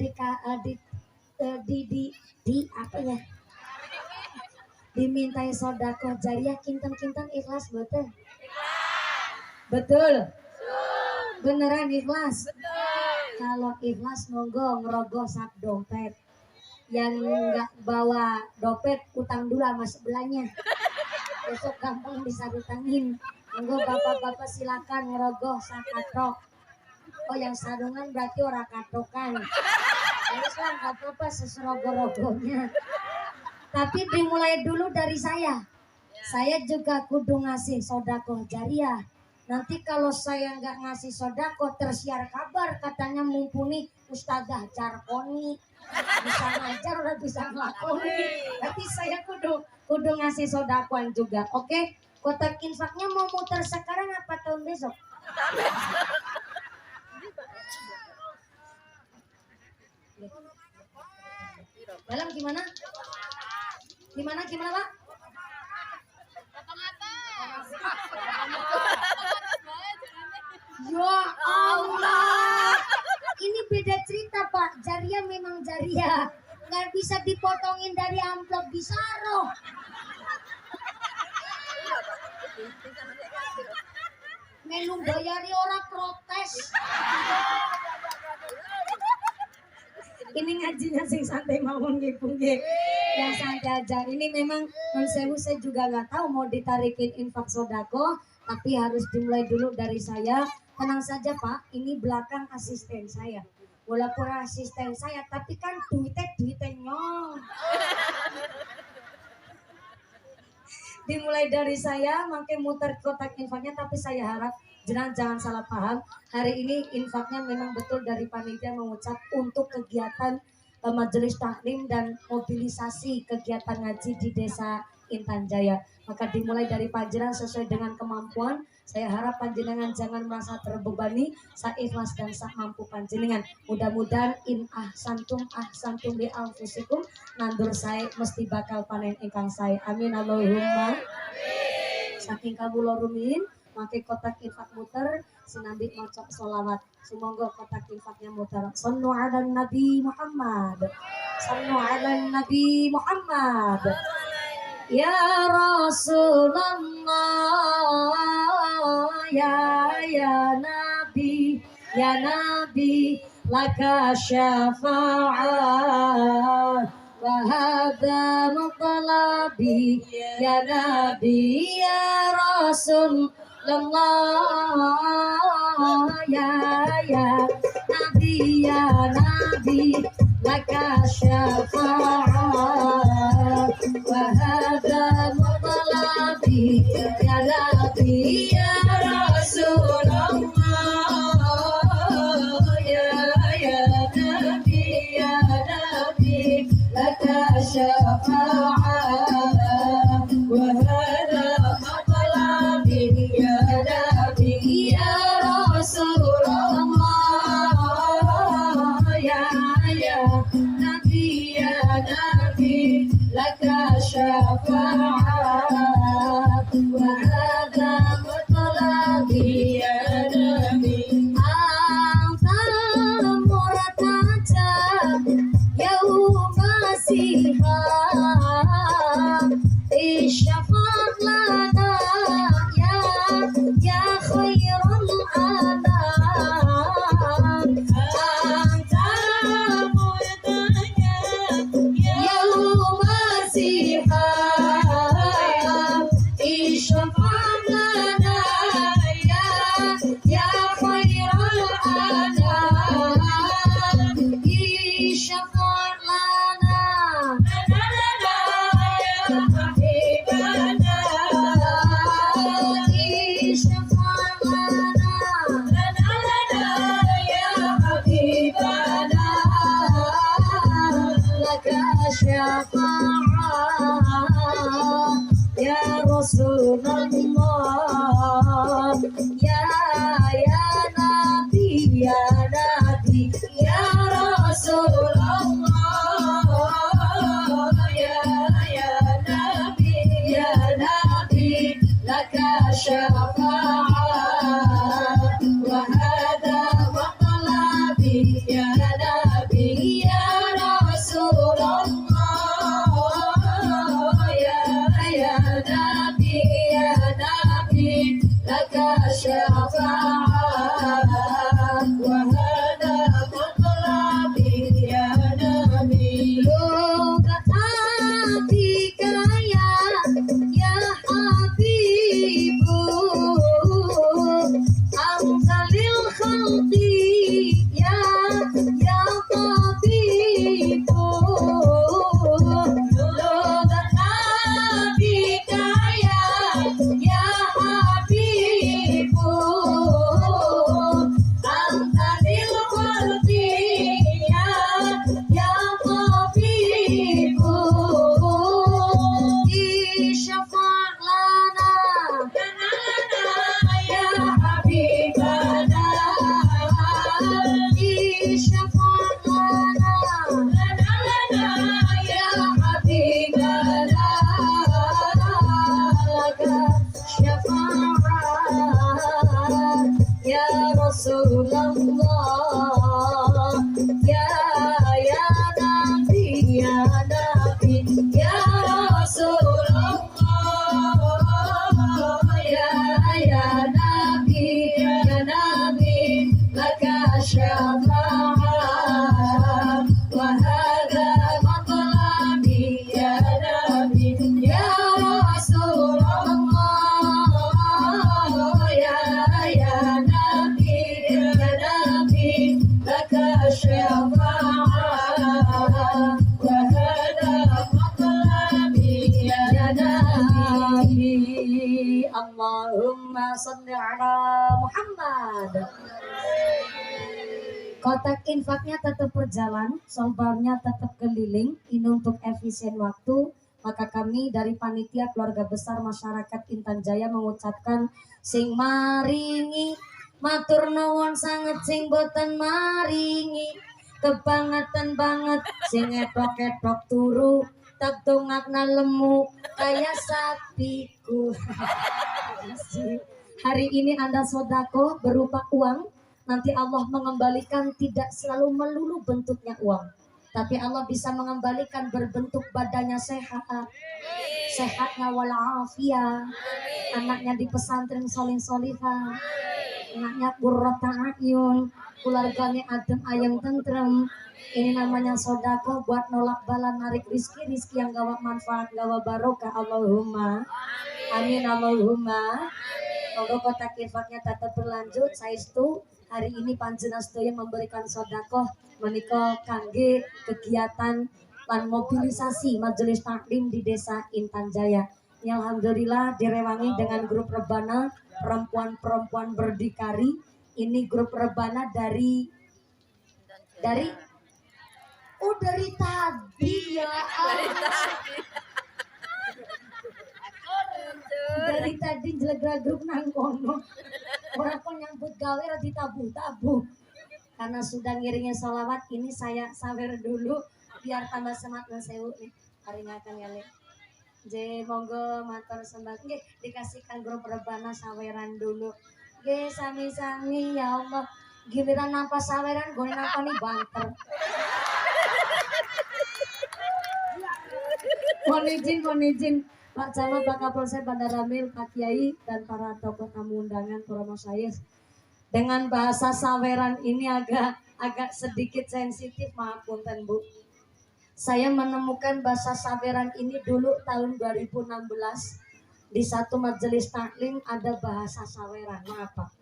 apa ya, dimintai sodako jariah kinten-kinten ikhlas betul? Betul? Beneran ikhlas? Kalau ikhlas monggo ngerogoh sak dompet, yang nggak bawa dompet utang dulu sama sebelahnya, besok gampang bisa utangin. Monggo bapak-bapak silakan ngerogoh sak katok. Oh yang sarungan berarti orang katokan. Terus lah nggak apa-apa seserogo-rogonya. Tapi dimulai dulu dari saya. Saya juga kudu ngasih sodako jariah. Nanti kalau saya nggak ngasih sodako tersiar kabar katanya mumpuni Ustazah Jarkoni. Bisa ngajar udah bisa ngelakoni. Tapi saya kudu ngasih sodakoan juga. Oke? Kotak infaknya mau muter sekarang apa tahun besok? Dalam gimana? Gimana Pak? Ya Allah, ini beda cerita Pak. Jariah memang jariah, nggak bisa dipotongin dari amplop Bisaro. Menu bayari orang protes. Ini ngajinya sing santai mawon ngipung nggih. Yang santai aja. Ini memang non sewu saya juga nggak tahu mau ditarikin infak sodako, tapi harus dimulai dulu dari saya. Tenang saja Pak, ini belakang asisten saya. Walaupun asisten saya, tapi kan duitnya nyong. Dimulai dari saya, makin muter kotak infaknya, tapi saya harap jangan salah paham. Hari ini infaknya memang betul dari panitia mengucap untuk kegiatan majelis taklim dan mobilisasi kegiatan ngaji di desa Intan Jaya. Maka dimulai dari panjenengan sesuai dengan kemampuan. Saya harap panjenengan jangan merasa terbebani, saikhlas dan sak mampu panjenengan. Mudah-mudahan in ahsantum li anfusikum, nandur saya mesti bakal panen ingkang saya. Amin Allahumma. Saking kabulur rumiyin, makai kotak infak muter, sinambi maca sholawat. Semoga kotak infaknya muter. Sallu ala Nabi Muhammad. Sallu ala Nabi Muhammad. Ya Rasulullah, ya Nabi, laka syafa'ah wa hadha matlabi, ya Nabi, ya Rasulullah, ya Nabi, laka syafa'ah wa hadha matlabi, ya Nabi, ya Rasulullah, ya Nabi, laka syafa'ah wa hadha matlabi, ya Nabi, ya Rasulullah, ya Nabi, laka syafa'ah wa hadha matlabi, ya Nabi. Anta murtaja yauma siha syafaat ya Rasulullah, ya Nabi, ya Nabi, ya Rasulullah, ya Nabi, ya Nabi, laka syafaat wa hadha maqlabi, ya Nabi, ya Rasulullah, ya Nabi, ya Nabi, laka syafaat wa hadha maqlabi, ya Nabi. Loga atika ya Habibu, amzalil khalqi ya Habibu. Loga atika ya Habibu, amzalil khalqi ya Habibu. Isyafa' lana ya Habibana, isyafa' lana ya Habibana, laka syafa'at ya Rasulullah, ya Nabi, ya Nabi, ya Rasulullah, ya Nabi, ya Nabi, laka syafa'at wa hadha maqlami, ya Nabi, ya Rasulullah, ya Nabi, ya Nabi, laka syafa'at wa hadha maqlami, ya Nabi. Allahumma shalli ala Muhammad. Kotak infaknya tetap berjalan, sobarnya tetap keliling. Ini untuk efisien waktu. Maka kami dari panitia keluarga besar masyarakat Intan Jaya mengucapkan sing maringi matur nuwun sanget, sing boten maringi kebangetan banget, sing etok-etok turu tak dongakna lemu kaya sapiku. Hari ini Anda sodako berupa uang, nanti Allah mengembalikan tidak selalu melulu bentuknya uang, tapi Allah bisa mengembalikan berbentuk badannya sehat, sehatnya walafiat, anaknya di pesantren soleh solihah, anaknya qurrata ayun, keluarganya adem ayem tentrem. Ini namanya sodako buat nolak bala, narik rizki yang gawa manfaat, gawa barokah. Allahumma amin, Allahumma. Moga kotak infaknya tetap berlanjut. Saestu hari ini panjenengan sedaya memberikan sodako menika kangge kegiatan lan mobilisasi majelis taklim di desa Intan Jaya. Alhamdulillah direwangi dengan grup rebana perempuan-perempuan berdikari. Ini grup rebana dari tadi ya. Dari tadi jelegra grup nang kono. Orang pun nyambut gawe ra ditabuh-tabuh. Karena sudah ngiringin sholawat, ini saya sawer dulu biar tambah semangat dan sewu nih. Karingakan ya Le. J monggo matur sembah nggih dikasihkan grup rebana saweran dulu. Nggih sami-sami ya Allah. Giliran nampa saweran gue nampa nih banter. Mohon izin Pak Camat, Pak Kapolsek, Bandar Ramil, Pak Kiai, dan para tokoh tamu undangan, para masyayikh. Dengan bahasa saweran ini agak sedikit sensitif, maaf punten Bu. Saya menemukan bahasa saweran ini dulu tahun 2016 di satu majelis taklim ada bahasa saweran. Maaf Pak.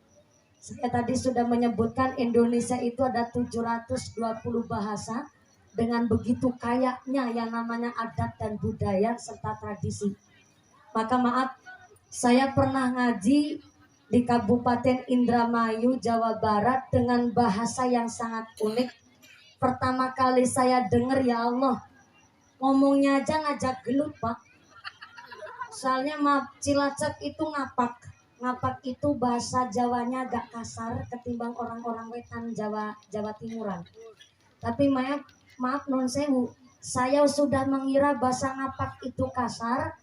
Saya tadi sudah menyebutkan Indonesia itu ada 720 bahasa. Dengan begitu kayanya yang namanya adat dan budaya serta tradisi. Maka maaf, saya pernah ngaji di Kabupaten Indramayu, Jawa Barat dengan bahasa yang sangat unik. Pertama kali saya dengar, ya Allah, ngomongnya aja ngajak gelut Pak. Soalnya maaf, Cilacap itu ngapak. Ngapak itu bahasa Jawanya agak kasar ketimbang orang-orang wetan Jawa Timuran. Tapi maaf non sewu, saya sudah mengira bahasa ngapak itu kasar.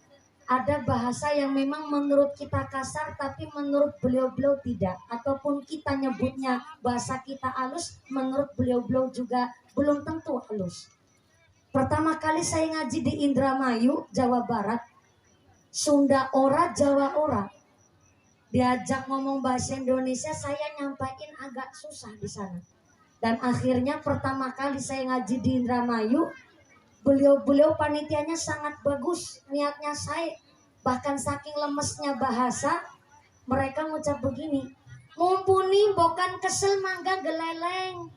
Ada bahasa yang memang menurut kita kasar tapi menurut beliau-beliau tidak. Ataupun kita nyebutnya bahasa kita halus, menurut beliau-beliau juga belum tentu halus. Pertama kali saya ngaji di Indramayu, Jawa Barat, Sunda ora, Jawa ora. Diajak ngomong bahasa Indonesia, saya nyampain agak susah di sana. Dan akhirnya pertama kali saya ngaji di Indramayu, beliau-beliau panitianya sangat bagus, niatnya saya. Bahkan saking lemesnya bahasa, mereka ngucap begini, mumpuni bokan kesel mangga geleleng.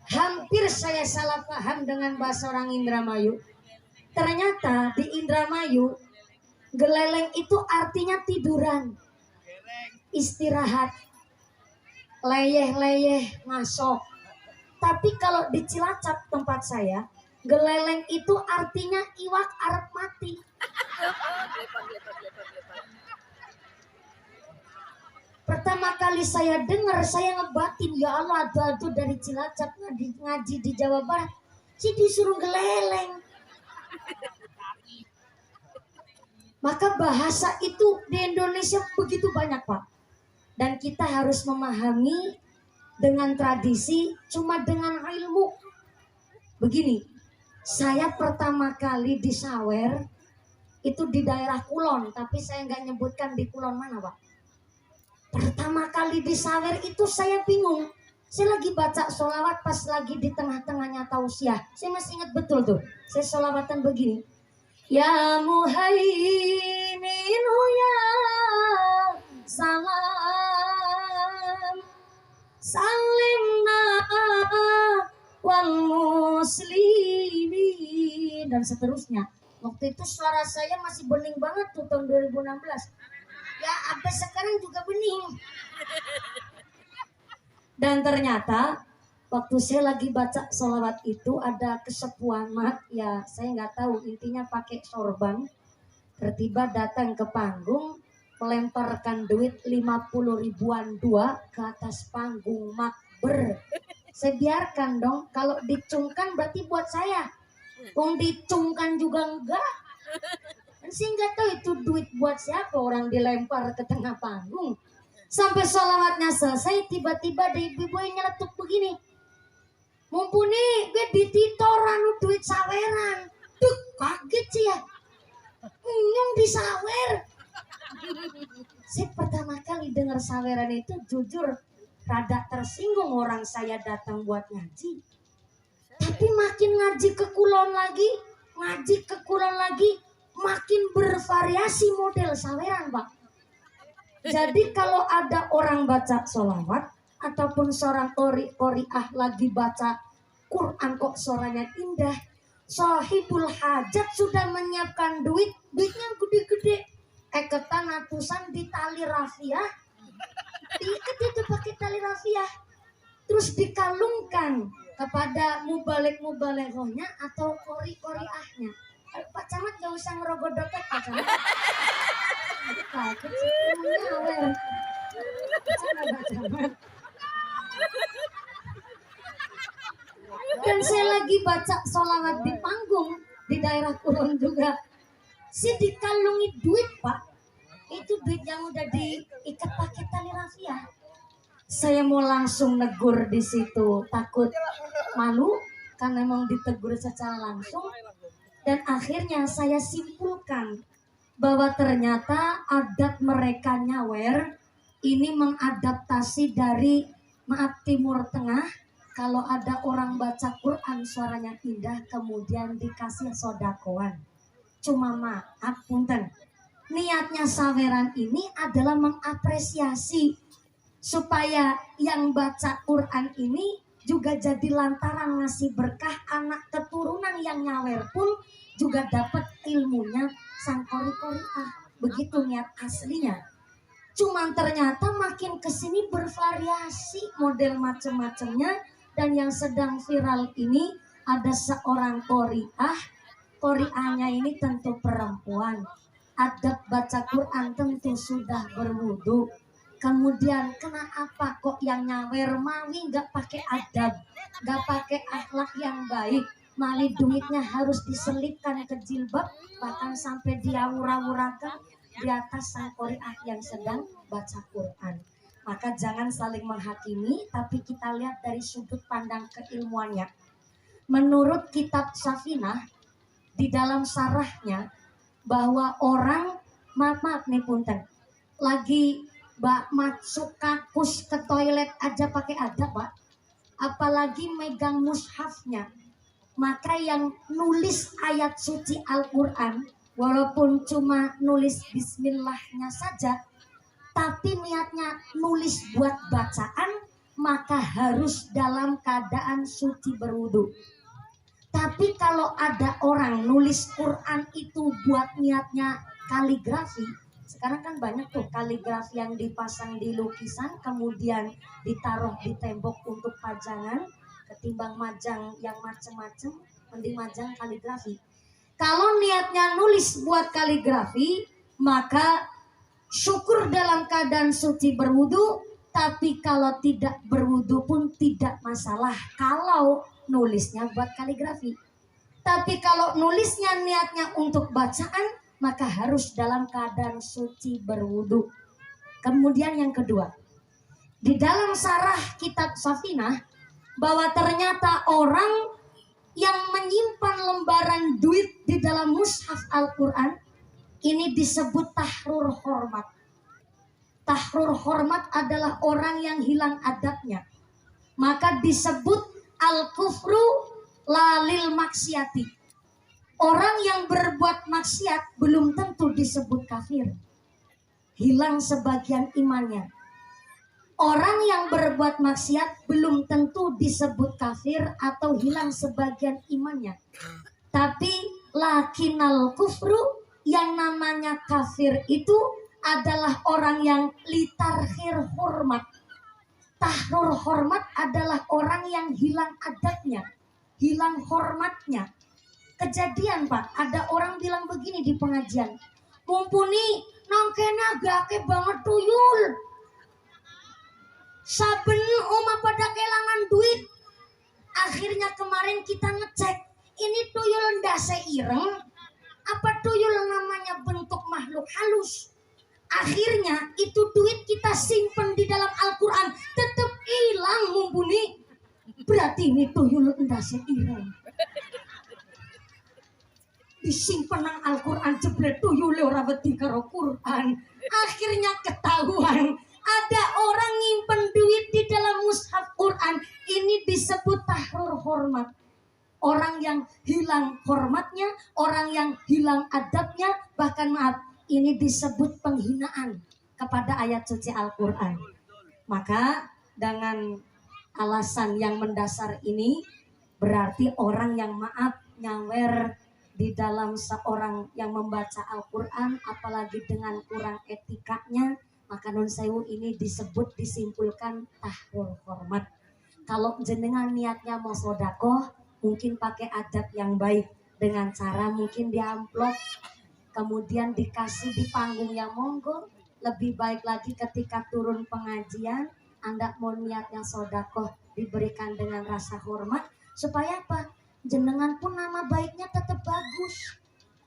Hampir saya salah paham dengan bahasa orang Indramayu. Ternyata di Indramayu, geleleng itu artinya tiduran, istirahat, leyeh-leyeh, ngasok. Tapi kalau di Cilacap tempat saya, geleleng itu artinya iwak arep mati. Pertama kali saya dengar, saya ngebatin, ya Allah, adu-adu dari Cilacap ngaji di Jawa Barat, si disuruh geleleng. Maka bahasa itu di Indonesia begitu banyak Pak. Dan kita harus memahami dengan tradisi, cuma dengan ilmu. Begini, saya pertama kali di Sawer, itu di daerah Kulon, tapi saya nggak nyebutkan di Kulon mana Pak. Pertama kali di Sawer itu saya bingung. Saya lagi baca sholawat pas lagi di tengah-tengahnya tausiah. Saya masih ingat betul tuh. Saya sholawatan begini. Ya muhaiminu ya salam salimna wal muslimin dan seterusnya. Waktu itu suara saya masih bening banget tuh tahun 2016. Ya sampai sekarang juga bening. Dan ternyata waktu saya lagi baca sholawat itu ada kesepuan mat, ya saya nggak tahu intinya pakai sorban, tiba-tiba datang ke panggung melemparkan duit 50 ribuan dua ke atas panggung makber. Saya biarkan dong, kalau dicungkan berarti buat saya. Wong dicungkan juga enggak. Saya nggak tahu itu duit buat siapa, orang dilempar ke tengah panggung. Sampai sholawatnya selesai, tiba-tiba ada ibu-ibu yang nyeletuk begini. Mumpuni gue dititoran duit saweran. Duh, kaget sih ya. Nyong di sawer. Saya pertama kali dengar saweran itu jujur rada tersinggung, orang saya datang buat ngaji. Tapi makin ngaji ke Kulon lagi, makin bervariasi model saweran Pak. Jadi kalau ada orang baca sholawat ataupun seorang qori'ah lagi baca Quran kok suaranya indah, sahibul hajat sudah menyiapkan duitnya gede-gede, eketan atusan di tali rafiah, diikat itu pakai tali rafiah, terus dikalungkan kepada mubalik-mubaleghnya atau qori'ahnya. Pak Camat gak usah ngerogoh dompet Pak Camat. Kaget sih, nyawer. Dan saya lagi baca sholawat di panggung di daerah Kulon juga. Si dikalungi duit Pak. Itu duit yang udah diikat pakai tali rafiah. Saya mau langsung negur di situ, takut malu karena memang ditegur secara langsung. Dan akhirnya saya simpulkan bahwa ternyata adat mereka nyawer ini mengadaptasi dari Timur Tengah. Kalau ada orang baca Quran suaranya indah kemudian dikasih sodakoan. Cuma maaf punten, niatnya saweran ini adalah mengapresiasi supaya yang baca Quran ini juga jadi lantaran ngasih berkah, anak keturunan yang nyawer pun juga dapat ilmunya sang qori'ah. Begitu niat aslinya. Cuman ternyata makin kesini bervariasi model macam-macamnya Dan yang sedang viral ini ada seorang Qori'ahnya ini tentu perempuan. Adab baca Quran tentu sudah berwudu. Kemudian kenapa kok yang nyawer mawi nggak pakai adab, nggak pakai akhlak yang baik, malah duitnya harus diselipkan ke jilbab, bahkan sampai diawur-awurakan di atas sang Qori'ah yang sedang baca Quran. Maka jangan saling menghakimi, tapi kita lihat dari sudut pandang keilmuannya. Menurut kitab Safinah, di dalam sarahnya, bahwa orang, maaf nih punten, lagi masuk kakus ke toilet aja pakai adab Pak, apalagi megang mushafnya. Maka yang nulis ayat suci Al-Quran, walaupun cuma nulis bismillahnya saja, tapi niatnya nulis buat bacaan, maka harus dalam keadaan suci berwudu. Tapi kalau ada orang nulis Quran itu buat niatnya kaligrafi, sekarang kan banyak tuh kaligrafi yang dipasang di lukisan kemudian ditaruh di tembok untuk pajangan, ketimbang majang yang macem-macem, mending majang kaligrafi. Kalau niatnya nulis buat kaligrafi, maka syukur dalam keadaan suci berwudu, tapi kalau tidak berwudu pun tidak masalah kalau nulisnya buat kaligrafi. Tapi kalau nulisnya niatnya untuk bacaan, maka harus dalam keadaan suci berwudu. Kemudian yang kedua, di dalam sarah kitab Safinah, bahwa ternyata orang yang menyimpan lembaran duit di dalam mushaf Al-Quran, ini disebut tahrur hormat. Tahrur hormat adalah orang yang hilang adabnya. Maka disebut al-kufru lalil maksiati. Orang yang berbuat maksiat belum tentu disebut kafir. Hilang sebagian imannya. Orang yang berbuat maksiat belum tentu disebut kafir atau hilang sebagian imannya. Tapi lakinal kufru, yang namanya kafir itu adalah orang yang litarhir hormat. Tahrur hormat adalah orang yang hilang adabnya, hilang hormatnya. Kejadian Pak, ada orang bilang begini di pengajian, mumpuni nangkena gake banget tuyul, saben oma pada kelangan duit. Akhirnya kemarin kita ngecek, ini tuyul ndase ireng, apa tuyul namanya bentuk makhluk halus. Akhirnya itu duit kita simpen di dalam Al-Quran, tetap hilang mumpuni. Berarti ini tuyul ndase ireng. Disimpen nang Al-Quran jebret tuyul ora wedi karo Quran. Akhirnya ketahuan ada orang nyimpen duit di dalam mushaf Quran. Ini disebut tahrur hormat. Orang yang hilang hormatnya, orang yang hilang adabnya, bahkan maaf, ini disebut penghinaan kepada ayat suci Al-Quran. Maka dengan alasan yang mendasar ini, berarti orang yang maaf nyawer di dalam seorang yang membaca Al-Quran, apalagi dengan kurang etikanya, maka nun sewu ini disebut, disimpulkan tahrul hormat. Kalau jenengan niatnya mau sodakoh, mungkin pakai adab yang baik, dengan cara mungkin di amplop, kemudian dikasih di panggung yang monggo. Lebih baik lagi ketika turun pengajian, Anda mau niatnya sodakoh, diberikan dengan rasa hormat, supaya apa? Jenengan pun nama baiknya tetap bagus.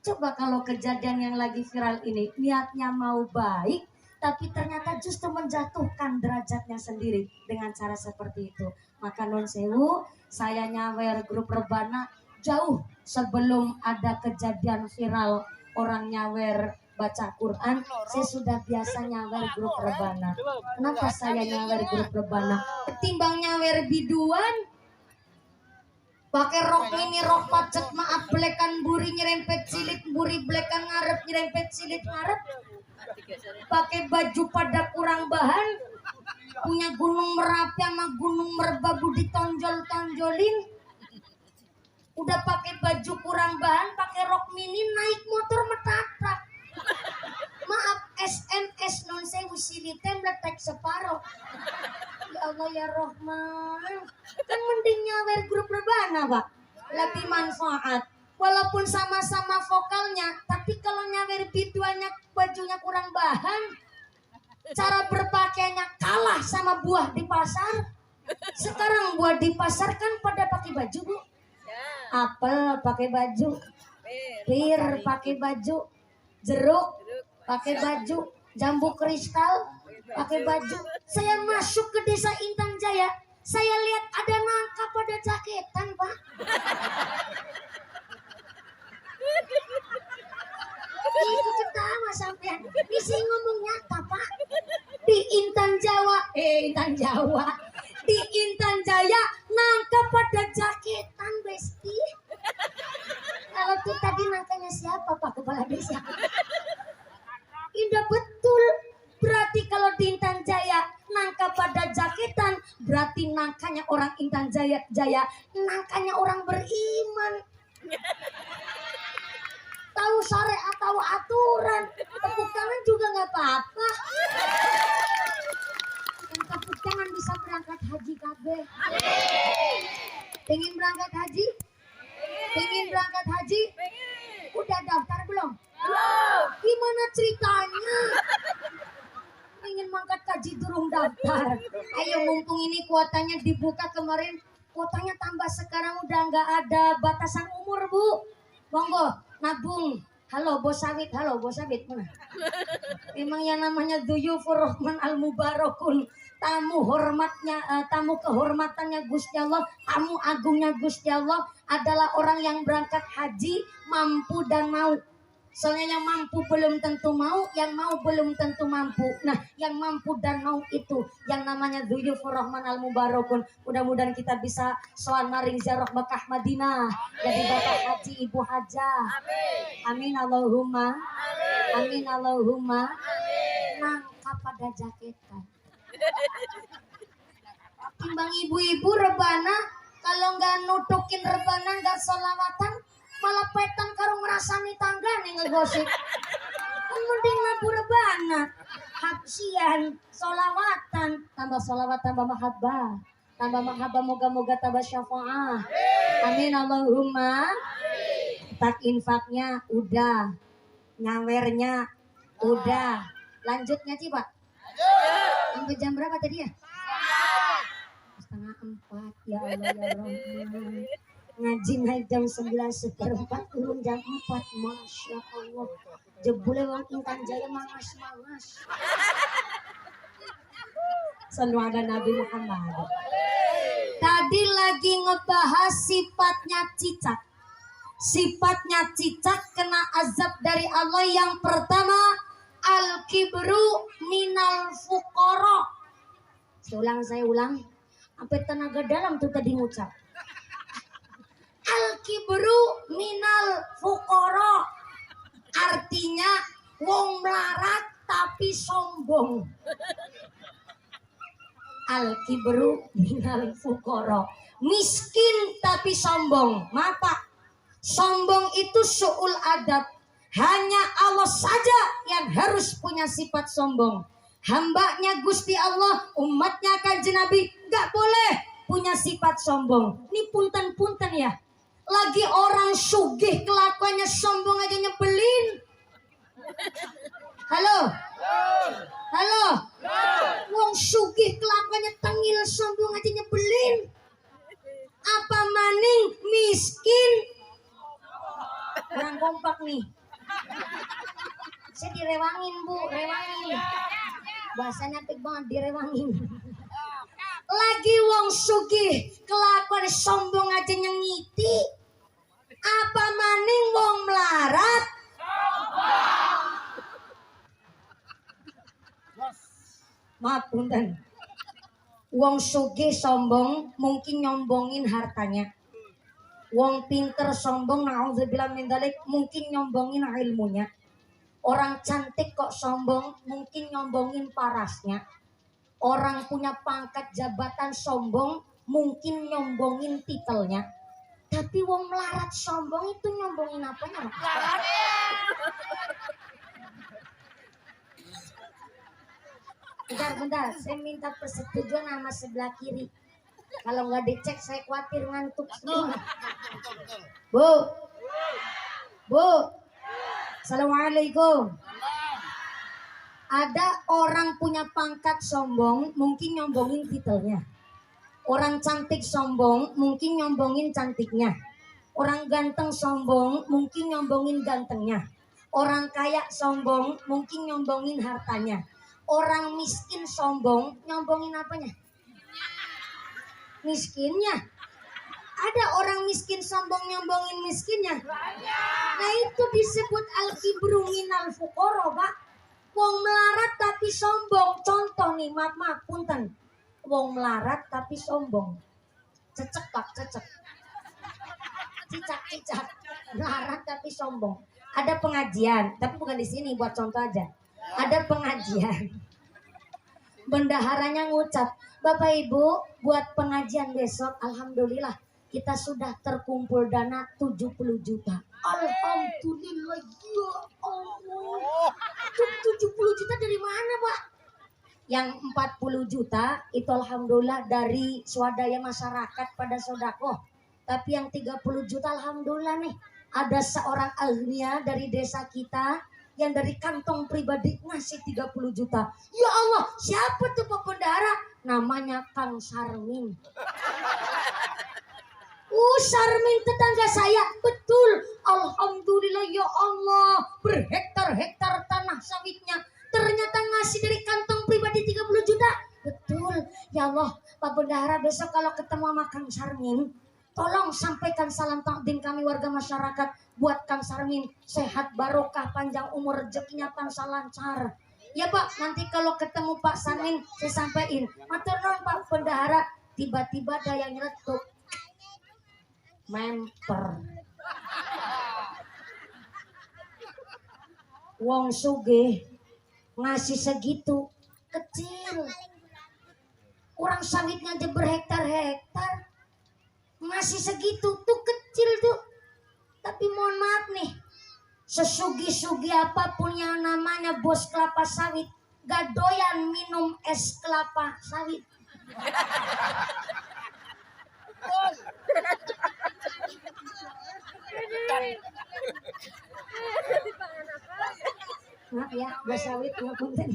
Coba kalau kejadian yang lagi viral ini, niatnya mau baik, tapi ternyata justru menjatuhkan derajatnya sendiri dengan cara seperti itu. Maka non sewu, saya nyawer grup rebana jauh sebelum ada kejadian viral orang nyawer baca Quran. Saya sudah biasa nyawer grup rebana. Kenapa saya nyawer grup rebana? Ketimbang nyawer biduan, pakai rok mini, rok pacet, maaf blekan buri nyerempet cilik, buri blekan ngarep nyerempet cilik ngarep, pakai baju pada kurang bahan, punya gunung Merapi sama gunung Merbabu ditonjol-tonjolin, udah pakai baju kurang bahan, pakai rok mini, naik motor metatak. Maaf, SMS non sewu silitem letek separuh. Ya Allah ya Rahman, Kan mending nyawer grup rebana, Pak. Lebih manfaat. Walaupun sama-sama vokalnya, tapi kalau nyawer biduannya bajunya kurang bahan, cara berpakaiannya kalah sama buah di pasar. Sekarang buah di pasar kan pada pakai baju, Bu. Apel pakai baju, pir pakai baju, jeruk pakai baju, jambu kristal pakai baju. Saya masuk ke desa Intan Jaya, saya lihat ada nangka pada jaketan, Pak. Itu ketawa sampean. Isi ngomong nyata, Pak. Di Intan Jawa. Di Intan Jaya nangka pada jaketan, Besti. Kalau tuh tadi nangkanya siapa, Pak Kepala Desa? Indah betul. Berarti kalau di Intan Jaya nangka pada jaketan, berarti nangkanya orang Intan Jaya, nangkanya orang beriman. Tahu syariat atau aturan, tepuk tangan juga nggak apa-apa. Yang tepuk tangan bisa berangkat haji KB. Pengen berangkat haji? Pengen berangkat haji? Udah daftar belum? Belum. Gimana ceritanya? Ingin mangkat haji durung daftar. Ayo mumpung ini kuotanya dibuka kemarin, kuotanya tambah sekarang udah nggak ada batasan umur, Bu. Monggo nabung. Halo Bos Sawit mana? Memang yang namanya Duyufur Rahman Al Mubarakun, tamu kehormatannya Gusti Allah, tamu agungnya Gusti Allah adalah orang yang berangkat haji mampu dan mau. Soalnya yang mampu belum tentu mau, yang mau belum tentu mampu. Nah, yang mampu dan mau itu yang namanya Duyufur Rahman Al Mubarakun. Mudah-mudahan kita bisa soal maring ziarah Mekah Madinah. Jadi Bapak Haji, Ibu Haja. Amin Allahumma. Amin Allahumma. Nangka pada jaketan. Timbang ibu-ibu rebana, kalau nggak nutukin rebana, nggak sholawatan, malah petan karo ngerasani tangga nih ngegosip. Kan mending nabu rebana, hapsian, sholawatan, tambah sholawat, tambah mahabbah, moga-moga tambah syafaat. Amin Allahumma. Tak infaknya udah, nyawernya udah, lanjutnya sih Pak. Sampai jam berapa tadi ya? 3:30. Ya Allah ya Rahman. Ngaji naik jam 9:40 turun jam 4. Masya Allah. Jebule wong Intan Jaya mangas. Sallu ala Nabi Muhammad. Tadi lagi ngebahas sifatnya cicak. Sifatnya cicak kena azab dari Allah. Yang pertama, al-kibru minal fuqara. Saya ulang. Sampai tenaga dalam tuh tadi ngucap. Al-kibru minal fuqara. Artinya wong melarat tapi sombong. Al-kibru minal fuqara. Miskin tapi sombong. Mata. Sombong itu su'ul adab. Hanya Allah saja yang harus punya sifat sombong. Hambanya Gusti Allah, umatnya Kanjeng Nabi gak boleh punya sifat sombong. Ini punten-punten ya. Lagi orang sugih kelakuannya sombong aja nyebelin. Halo. Wong sugih kelakuannya tengil sombong aja nyebelin. Apa maning miskin? Kurang kompak nih. Saya direwangin Bu, rewangin. Bahasanya pik banget, direwangin. Lagi wong sugih kelakuan sombong aja nyengiti. Apa maning wong melarat? Maaf punten. Wong sugih sombong mungkin nyombongin hartanya. Wong pinter sombong, na'udzubillah min dzalik, mungkin nyombongin ilmunya. Orang cantik kok sombong, mungkin nyombongin parasnya. Orang punya pangkat jabatan sombong, mungkin nyombongin titelnya. Tapi wong melarat sombong itu nyombongin apanya? Bentar, saya minta persetujuan sama sebelah kiri. Kalau nggak dicek saya khawatir ngantuk semua. Bu, Bu, Assalamualaikum. Ada orang punya pangkat sombong, mungkin nyombongin titelnya. Orang cantik sombong, mungkin nyombongin cantiknya. Orang ganteng sombong, mungkin nyombongin gantengnya. Orang kaya sombong, mungkin nyombongin hartanya. Orang miskin sombong, nyombongin apanya? Miskinnya. Ada orang miskin sombong nyombongin miskinnya. Nah itu disebut al-kibru minal fuqara, Pak. Wong melarat tapi sombong. Contoh nih, maaf punten. Wong melarat tapi sombong. Cecek Pak, cecek. Cicak. Melarat tapi sombong. Ada pengajian, tapi bukan di sini, buat contoh aja. Ada pengajian. Bendaharanya ngucap, Bapak Ibu buat pengajian besok, alhamdulillah kita sudah terkumpul dana 70 juta. Alhamdulillah, ya Allah. 70 juta dari mana, Pak? Yang 40 juta itu alhamdulillah dari swadaya masyarakat pada sodako. Tapi yang 30 juta alhamdulillah nih, ada seorang ahlinya dari desa kita yang dari kantong pribadi ngasih 30 juta. Ya Allah, siapa tuh Pak Bendahara? Namanya Kang Sarmin. Sarmin tetangga saya, betul. Alhamdulillah ya Allah, berhektar-hektar tanah sawitnya. Ternyata ngasih dari kantong pribadi 30 juta. Betul. Ya Allah, Pak Bendahara besok kalau ketemu sama Kang Sarmin, tolong sampaikan salam takdim kami warga masyarakat buat Kang Sarmin. Sehat, barokah, panjang umur, rezekinya tansah lancar. Ya Pak, nanti kalau ketemu Pak Sarmin saya sampaikan. Matur nuwun Pak Bendahara. Tiba-tiba ada yang nyeletuk. Memper. Wong sugih ngasih segitu kecil. Orang sawitnya aja berhektar-hektar. Masih segitu tuh kecil tuh. Tapi mohon maaf nih, sesugi-sugi apapun yang namanya bos kelapa sawit gak doyan minum es kelapa sawit. Maaf ya, bos sawit nggak punten.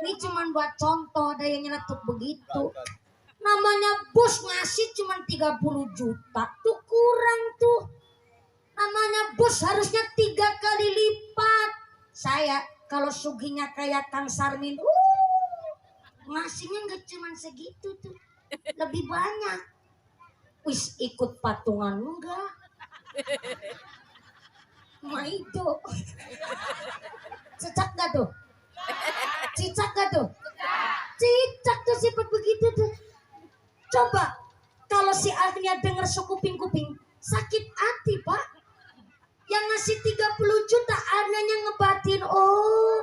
Ini cuma buat contoh, ada yang nyeletuk begitu. Namanya bos ngasih cuma 30 juta, tuh kurang tuh. Namanya bos harusnya 3 kali lipat. Saya kalau suginya kayak Kang Sarmin, ngasihnya nggak cuma segitu tuh, lebih banyak. Wis ikut patungan enggak? Itu cicak gak tuh? Cicak gak tuh? Cicak tuh sifat begitu tuh. Coba kalau si ahlinya denger sekuping-kuping sakit hati Pak. Yang ngasih 30 juta ahlnya ngebatin, oh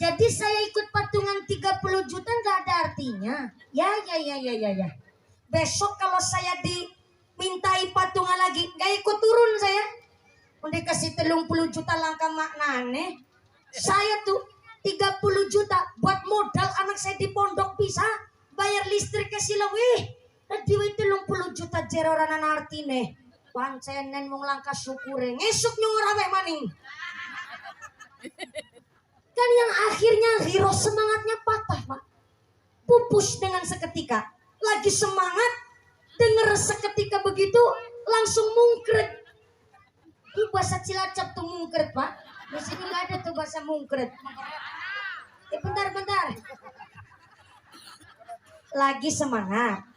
jadi saya ikut patungan 30 juta nggak ada artinya. Ya. Besok kalau saya dimintai patungan lagi nggak ikut turun saya. Udah kasih 30 juta langkah maknane. Saya tuh 30 juta buat modal anak saya di pondok bisa bayar listrik ke silawih. Diwi 30 juta jeroran artine. Pancenen mung langkah syukure ngesuk nyungur awe maning. Kan yang akhirnya hero semangatnya patah Pak. Pupus dengan seketika. Lagi semangat denger seketika begitu langsung mungkret. Itu bahasa Cilacap tuh mungkret Pak. Di sini nggak ada tuh bahasa mungkret. Bentar. Lagi semangat.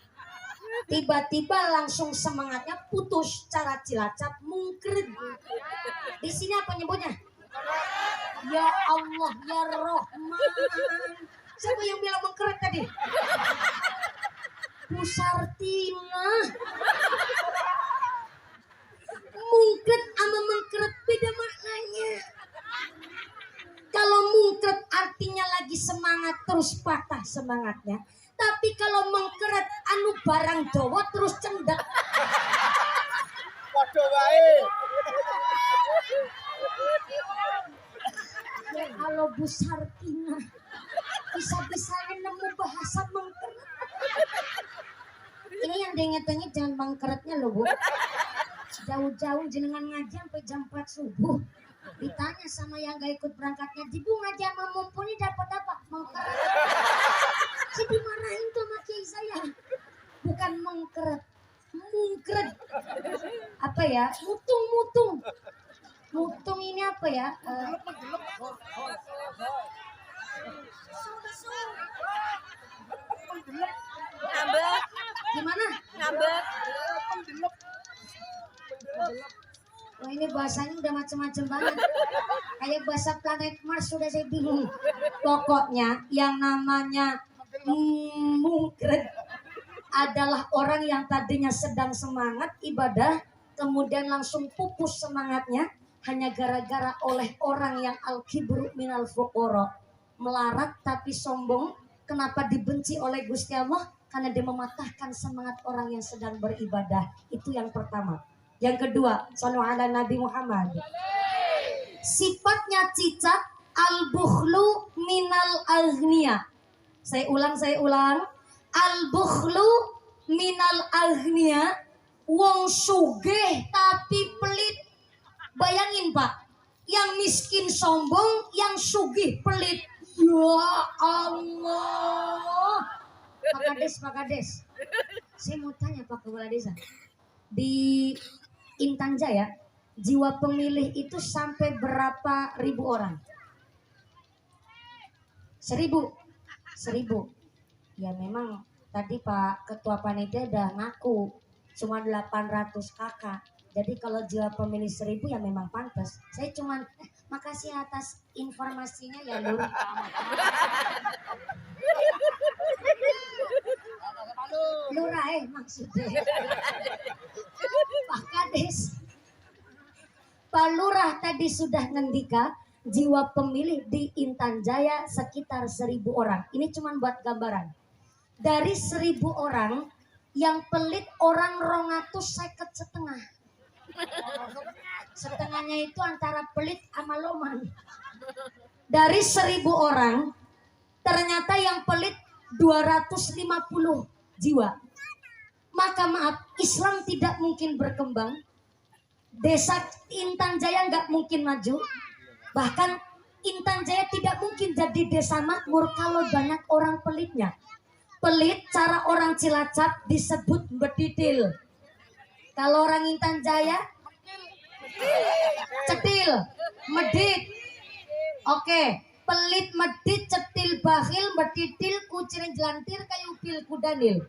Tiba-tiba langsung semangatnya putus. Cara Cilacap mungkret. Di sini apa nyebutnya? Ya Allah ya Rahman. Siapa yang bilang mungkret tadi? Bu Sartina. Mungkret sama mengkeret beda maknanya. Kalau mungkret artinya lagi semangat terus patah semangatnya. Tapi kalau mengkeret anu barang Jawa terus cendak. Padha wae. Ya kalau Bu Sartina bisa-bisanya nemu bahasa mengkeret. denget-denget jangan mangkeretnya loh Bu. Jauh-jauh jenengan ngaji sampai jam 4 subuh. Ditanya sama yang gak ikut berangkat ngaji, Bu ngaji sama mumpuni dapat apa? Mangkeret. Si dimarahin tuh sama kiai saya. Bukan mangkeret, mungkret. Apa ya? Mutung. Mutung ini apa ya? Ngambek, Gimana? ngambek. Wah ini bahasanya udah macam-macam banget. Kayak bahasa planet Mars sudah saya bingung. Pokoknya yang namanya mungkret adalah orang yang tadinya sedang semangat ibadah, kemudian langsung pupus semangatnya hanya gara-gara oleh orang yang al-kibru minal fuqara, melarat tapi sombong. Kenapa dibenci oleh Gusti Allah? Karena dia mematahkan semangat orang yang sedang beribadah. Itu yang pertama. Yang kedua, shallu ala Nabi Muhammad. Sifatnya cicak, al-bukhlu minal aghnia. Saya ulang. Al-bukhlu minal aghnia, wong sugih tapi pelit. Bayangin Pak, yang miskin sombong, yang sugih pelit. Ya Allah. Pak Kades. Saya mau tanya Pak Kepala Desa. Di Intan Jaya, jiwa pemilih itu sampai berapa ribu orang? 1.000. Ya memang tadi Pak Ketua Panitia udah ngaku cuma 800 kakak. Jadi kalau jiwa pemilih 1.000 ya memang pantas. Saya cuma makasih atas informasinya ya Lur. Lurah maksudnya. Pak Kades. Pak Lurah tadi sudah ngendika jiwa pemilih di Intan Jaya sekitar 1.000 orang. Ini cuma buat gambaran. Dari 1.000 orang yang pelit orang 250. Setengahnya itu antara pelit sama loman. Dari 1.000 orang ternyata yang pelit 250 jiwa. Maka maaf, Islam tidak mungkin berkembang. Desa Intan Jaya nggak mungkin maju. Bahkan Intan Jaya tidak mungkin jadi desa makmur kalau banyak orang pelitnya. Pelit cara orang Cilacap disebut bedidil. Kalau orang Intan Jaya cetil, medit. Oke, pelit, medit, cetil, bakhil, bedidil, kucing jelantir, kayu pil, kudanil.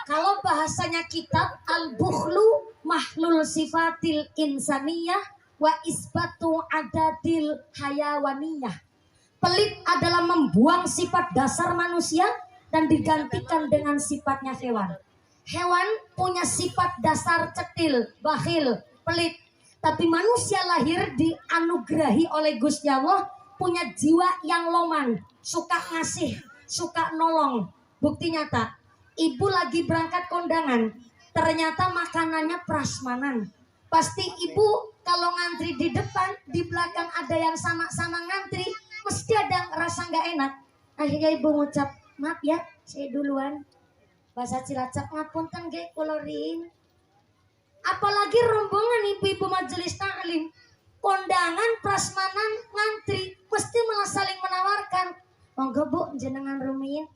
Kalau bahasanya kitab, al-bukhlu mahlul sifatil insaniyah wa isbatu adadil hayawaniyah. Pelit adalah membuang sifat dasar manusia dan digantikan dengan sifatnya hewan. Hewan punya sifat dasar cetil, bakhil, pelit. Tapi manusia lahir dianugerahi oleh Gusti Allah punya jiwa yang loman, suka ngasih, suka nolong. Bukti nyata, ibu lagi berangkat kondangan, ternyata makanannya prasmanan. Pasti ibu kalau ngantri di depan, di belakang ada yang sama-sama ngantri, mesti ada rasa nggak enak. Akhirnya ibu ngucap, maaf ya, saya duluan. Bahasa Cilacap, ngapunten ge kolorin. Apalagi rombongan ibu-ibu majelis taklim, kondangan prasmanan ngantri, mesti malah saling menawarkan. Monggo Bu, jenengan rumiyin.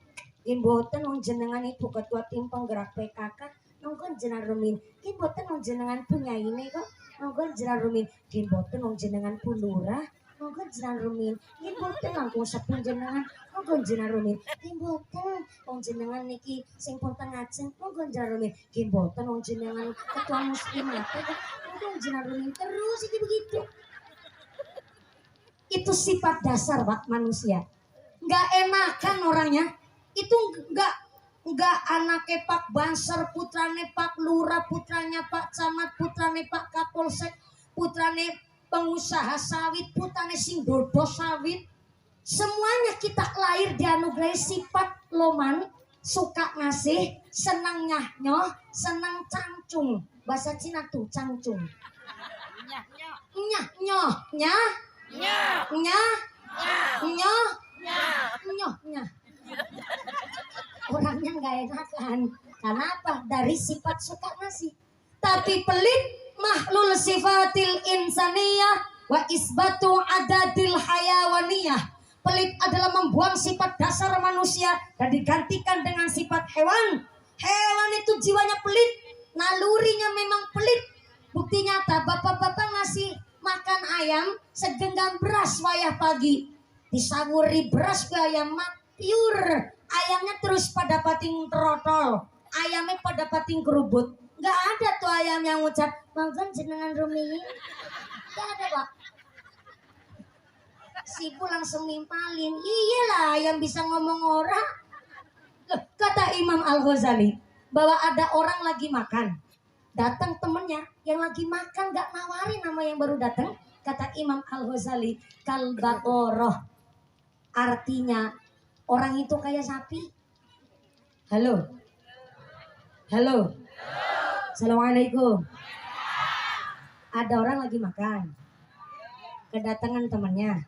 Imboten wong jenengan ibu ketua tim penggerak PKK, monggo jenengan rumiyin. Imboten wong jenengan punya ini kok, monggo jenengan rumiyin. Imboten wong jenengan pun lurah, monggo jenengan rumiyin. Imboten langkung sepun jenengan, monggo jenengan rumiyin. Imboten wong jenengan niki sing pun tengajeng, monggo jenengan rumiyin. Imboten wong jenengan ketua muslimat, monggo jenengan rumiyin. Terus iki begitu. Itu sifat dasar Pak manusia. Nggak enakan orangnya. Itu nggak anaknya Pak Banser, putrane Pak Lurah, putranya Pak Camat, putrane Pak Kapolsek, putrane pengusaha sawit, putrane sing dodo sawit. Semuanya kita lahir dianugerahi sifat loman, suka ngasih, senang nyah-nyoh, senang cangcung. Bahasa Cina tuh cangcung. Nyah-nyoh, nyah, nyah, nyah, nyah, nyah, nyah. orangnya nggak enakan. Kenapa? Dari sifat suka ngasih. Tapi pelit mahlul sifatil insaniyah wa isbatu adadil hayawaniyah. Pelit adalah membuang sifat dasar manusia dan digantikan dengan sifat hewan. Hewan itu jiwanya pelit, nalurinya memang pelit. Bukti nyata, bapak-bapak ngasih makan ayam segenggam beras wayah pagi. Disawuri beras ke ayam pure. Ayamnya terus pada pating trotol. Ayamnya pada pating kerubut. Gak ada tuh ayam yang ngucap, makan jenengan Rumi. Gak ada, Pak. Sipu langsung nimpalin. Iyalah yang bisa ngomong orang. Loh, kata Imam Al-Ghazali bahwa ada orang lagi makan. Datang temennya yang lagi makan gak nawarin nama yang baru datang. Kata Imam Al-Ghazali, kalbaqoroh. Artinya orang itu kayak sapi. Halo. Halo. Assalamualaikum. Ada orang lagi makan. Kedatangan temannya.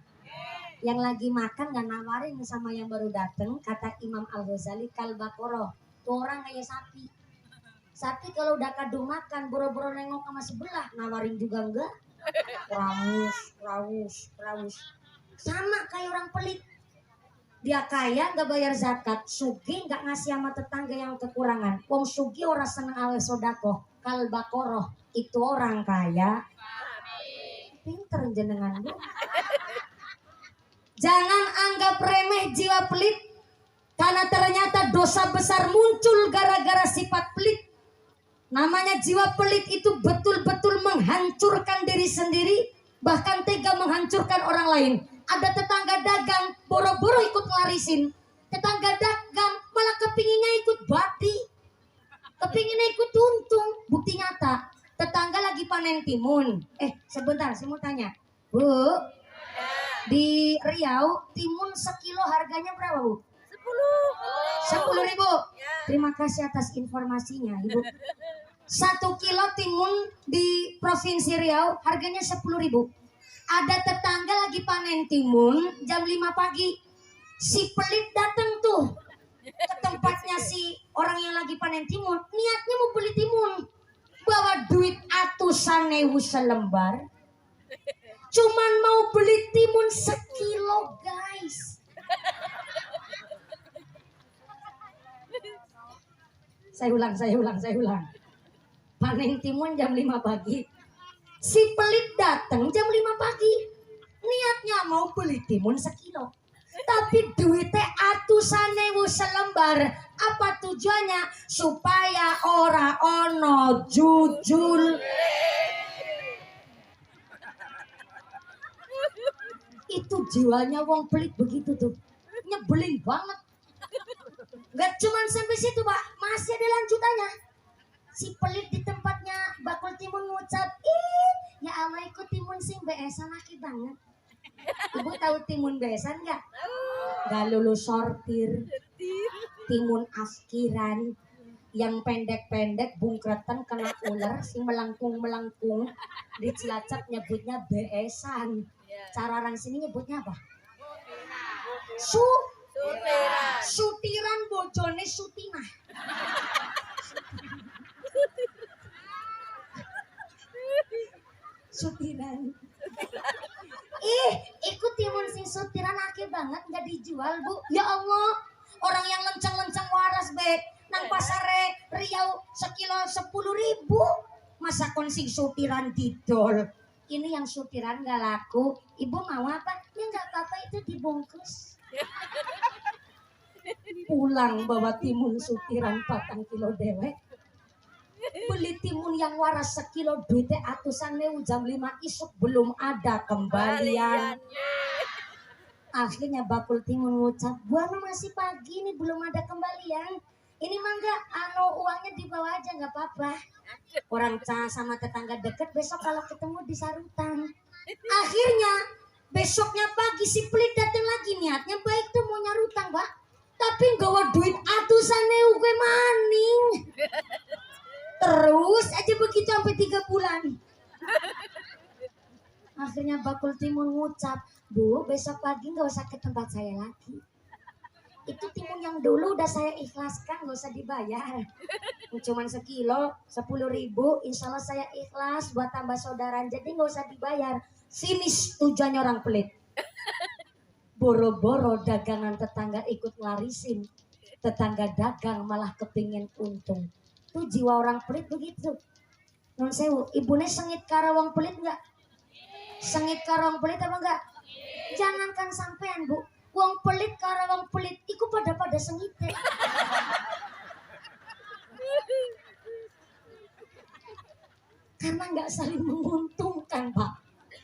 Yang lagi makan gak nawarin sama yang baru datang. Kata Imam Al-Ghazali, kalbaqoroh. Tuh orang kayak sapi. Sapi kalau udah kadung makan, boro-boro nengok sama sebelah, nawarin juga enggak. Raus. Sama kayak orang pelit. Dia kaya gak bayar zakat, sugih gak ngasih sama tetangga yang kekurangan. Wong sugih orang seneng awe sodako, kalbaqoroh. Itu orang kaya. Pinter jenengan bu. Jangan anggap remeh jiwa pelit, karena ternyata dosa besar muncul gara-gara sifat pelit. Namanya jiwa pelit itu betul-betul menghancurkan diri sendiri, bahkan tega menghancurkan orang lain. Ada tetangga dagang, boro-boro ikut ngelarisin. Tetangga dagang malah kepinginnya ikut bati, kepinginnya ikut untung. Bukti nyata, tetangga lagi panen timun. Sebentar, saya mau tanya, Bu, di Riau timun sekilo harganya berapa, Bu? 10.000. Terima kasih atas informasinya, Ibu. 1 kilo timun di Provinsi Riau harganya 10.000. Ada tetangga lagi panen timun jam 5 pagi. Si pelit datang tuh ke tempatnya si orang yang lagi panen timun. Niatnya mau beli timun. Bawa duit atusan ewu selembar. Cuman mau beli timun sekilo, guys. Saya ulang. Panen timun jam 5 pagi. Si pelit datang jam 5 pagi. Niatnya mau beli timun sekilo. Tapi duitnya atusan ewu selembar. Apa tujuannya? Supaya ora ono jujul. Itu jiwanya wong pelit begitu tuh. Nyebelin banget. Gak cuman sampai situ, Pak. Masih ada lanjutannya. Si pelit di tempatnya bakul timun ngucap, ya Allah ikut timun sing beesan laki banget. Ibu tahu timun beesan gak? Gak lulus sortir. Timun askiran yang pendek-pendek bungkretan kena ular, sing melengkung-melengkung. Di Cilacap nyebutnya beesan. Cara orang sini nyebutnya apa? Sutiran bojone Sutinah. Sutiran. Ikut timun sing sutiran akeh banget nggak dijual, Bu. Ya Allah, orang yang lencang-lencang waras be nang pasare Riau sekilo 10.000. Masa kon sing sutiran didol. Ini yang sutiran nggak laku. Ibu mau apa? Ya nggak apa-apa, itu dibungkus. Pulang bawa timun sutiran 4 kilo dewek. Beli timun yang waras sekilo duitnya atusan ewu jam 5 isuk belum ada kembalian. Akhirnya bakul timun ngucap, buana masih pagi nih belum ada kembalian. Ini mah enggak, uangnya dibawa aja nggak apa-apa. Orang sama tetangga deket besok kalau ketemu di sarutan. Akhirnya besoknya pagi si pelit datang lagi, niatnya baik tuh mau nyarutang, Pak. Tapi nggawa duit atusan ewu gue maning. Terus aja begitu sampai 3 bulan. Akhirnya bakul timun ngucap, Bu besok pagi nggak usah ke tempat saya lagi. Itu timun yang dulu udah saya ikhlaskan, nggak usah dibayar. Cuman sekilo 10.000, insya Allah saya ikhlas buat tambah saudaraan, jadi nggak usah dibayar. Sinis tujuannya orang pelit. Boro-boro dagangan tetangga ikut ngarisin, tetangga dagang malah kepingin untung. Tuh jiwa orang pelit begitu. Non sewu, ibunya sengit karawang pelit nggak? Sengit karawang pelit apa enggak? Jangankan sampean bu, wong pelit karawang pelit, iku pada sengite. Karena nggak saling menguntungkan pak.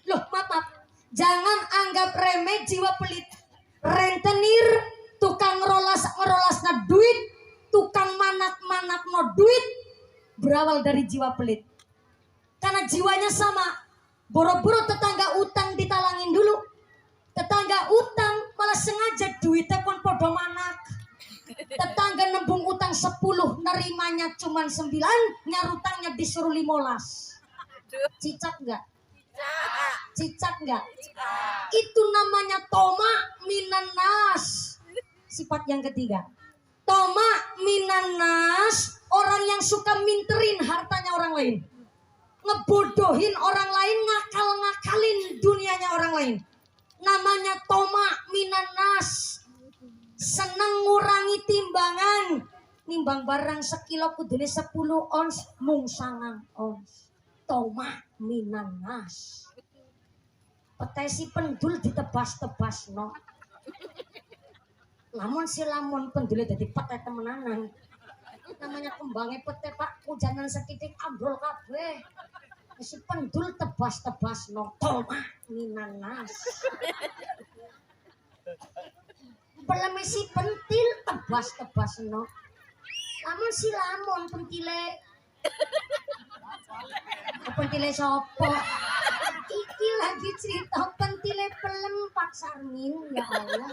Loh maaf, jangan anggap remeh jiwa pelit. Rentenir, tukang ngerolas na duit, tukang manak no duit, berawal dari jiwa pelit. Karena jiwanya sama. Boro-boro tetangga utang ditalangin dulu. Tetangga utang malah sengaja duitnya kon podo manak. Tetangga nembung utang 10, nerimanya cuma 9, nyarutangnya disuruh 15. Cicak enggak? Cicak enggak? Itu namanya toma minanas. Sifat yang ketiga. Toma minanas, orang yang suka minterin hartanya orang lain. Ngebodohin orang lain, ngakal-ngakalin dunianya orang lain. Namanya toma minanas. Seneng ngurangi timbangan. Nimbang barang sekilo kudune 10 ons, mung 9 ons. Toma minanas. Petesi pendul ditebas-tebas no. Lamun si lamun pendulnya jadi pete temenanan. Namanya kembangnya pete pak, hujanan sekitik ambrol kabeh. Si pendul tebas-tebas no. Toma minanas. Peleme si pentil tebas-tebas no. Lamun si lamun pentile. Pentile sopo? Iki lagi cerita pentile pelem Pak Sarmin, ya Allah.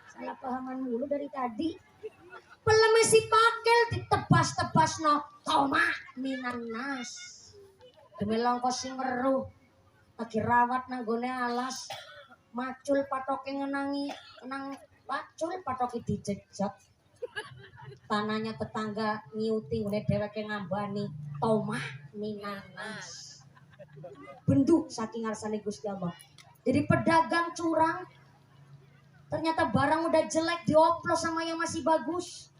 Salah pahaman mulu dari tadi. Peleme si pakel ditebas-tebas no. Toma minanas. Demi longko sing weruh. Lagi rawat nanggone alas. Macul patoke ngenangi, kenang macul patoke dijejak. Tanahnya tetangga nyiuti ngene dheweke ngambani. Toma minanas. Benduk saking ngarsane Gusti Allah. Jadi pedagang curang, ternyata barang udah jelek dioplos sama yang masih bagus.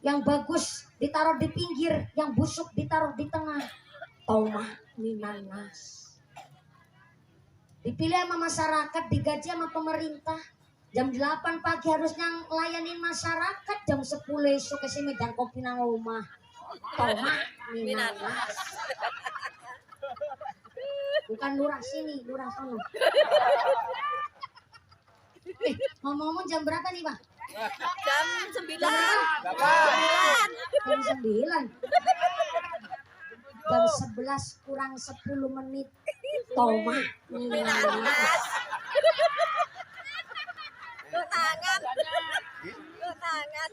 Yang bagus ditaruh di pinggir, yang busuk ditaruh di tengah. Toma minanas. Dipilih sama masyarakat, digaji sama pemerintah. Jam 8 pagi harusnya ngelayanin masyarakat, jam 10 esok ke sini medan kopi nang rumah. Toma minanas. Bukan lurah sini, lurah sono. Ngomong-ngomong jam berapa nih Pak? Jam 9. Jam 9. Jam 11 kurang 10 menit. Toma minanas. Tangan.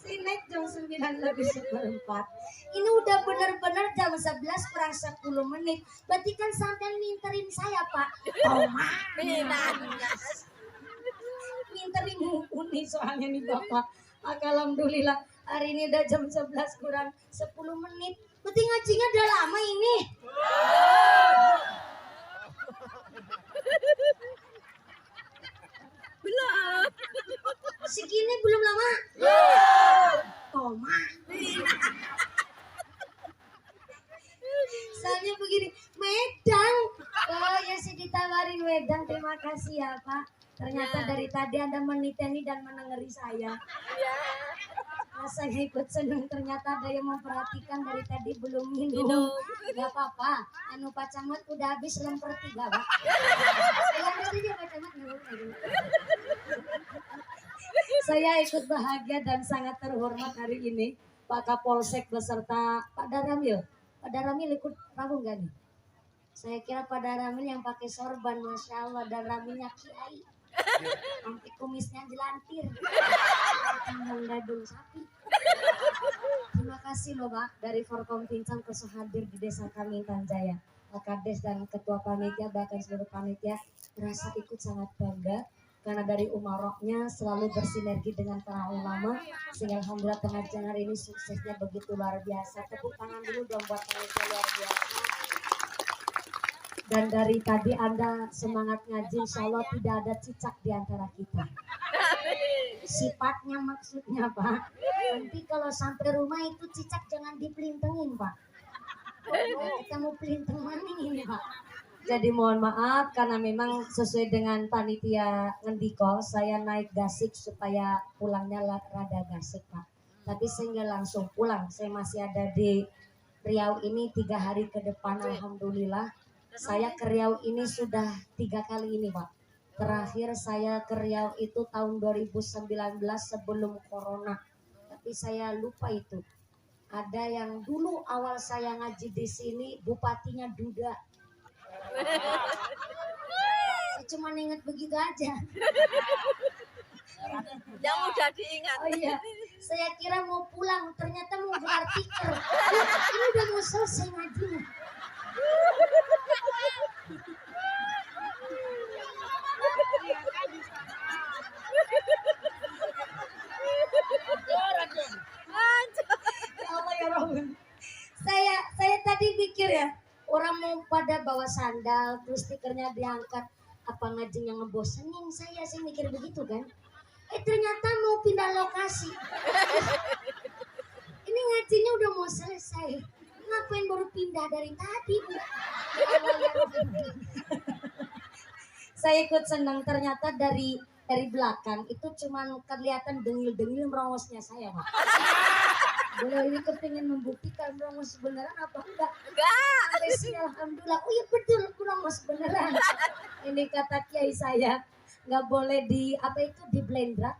Sinek jam 9 lebih 1/4. Ini udah bener-bener jam 11 kurang 10 menit. Berarti kan sampai minterin saya Pak. Toma minanas. Minterin mumpuni soalnya nih Bapak. Alhamdulillah hari ini udah jam 11 kurang 10 menit. Berarti ngajinya udah lama ini. Belum. Segini belum lama. Toma. Soalnya begini, Medang. Oh ya sih ditawarin Medang, terima kasih ya Pak. Ternyata dari tadi Anda meniteni dan menengeri saya. Rasanya ikut seneng, ternyata ada yang memperhatikan dari tadi belum minum. Gak apa-apa, anu Pak Camat udah habis lemper 3 Pak. Yang tadi dia Pak Camat minum. Saya ikut bahagia dan sangat terhormat hari ini Pak Kapolsek beserta Pak Daramil. Pak Daramil ikut rabu gak nih? Saya kira Pak Daramil yang pakai sorban, Masya Allah, dan Ramilnya kiai. Sampai kumisnya jelantir. Tanggung dadung sapi. Terima kasih loh Pak dari Forkom Pincang kesah hadir di desa kami Intan Jaya. Pak Kades dan Ketua Panitia bahkan seluruh panitia merasa ikut sangat bangga karena dari umaroknya selalu bersinergi dengan para ulama sehingga alhamdulillah pengajian hari ini suksesnya begitu luar biasa. Tepuk tangan dulu dong buat panitia luar biasa. Dan dari tadi Anda semangat ngaji, insya Allah tidak ada cicak di antara kita. Sifatnya maksudnya Pak. Nanti kalau sampai rumah itu cicak jangan dipelintengin Pak. Kita mau pelinteng maning ini Pak. Jadi mohon maaf karena memang sesuai dengan panitia ngendiko saya naik gasik supaya pulangnya rada gasik Pak. Tapi saya nggak langsung pulang. Saya masih ada di Riau ini 3 hari ke depan alhamdulillah. Saya ke Riau ini sudah 3 kali ini Pak. Terakhir saya ke Riau itu tahun 2019 sebelum corona. Tapi saya lupa itu. Ada yang dulu awal saya ngaji di sini bupatinya Duda. Saya cuma ingat begitu aja. Yang mudah diingat. Oh iya, saya kira mau pulang, ternyata mau gelar tikar. Ini udah mau selesai ngajinya. Ya Allah ya Rahman. Saya tadi pikir ya, orang mau pada bawa sandal, terus stikernya diangkat, apa ngajinya ngebosenin saya mikir begitu kan. Ternyata mau pindah lokasi. Ini ngajinya udah mau selesai. Ngapain baru pindah dari tadi? Ya Allah, ya Rahman. Saya ikut senang ternyata dari belakang itu cuman kelihatan dengil-dengil merongosnya saya Pak. Beliau ini kepingin membuktikan merongos beneran apa enggak? Enggak. Sampai sini alhamdulillah. Oh iya betul merongos beneran. Ini kata kiai saya nggak boleh di apa itu di blender.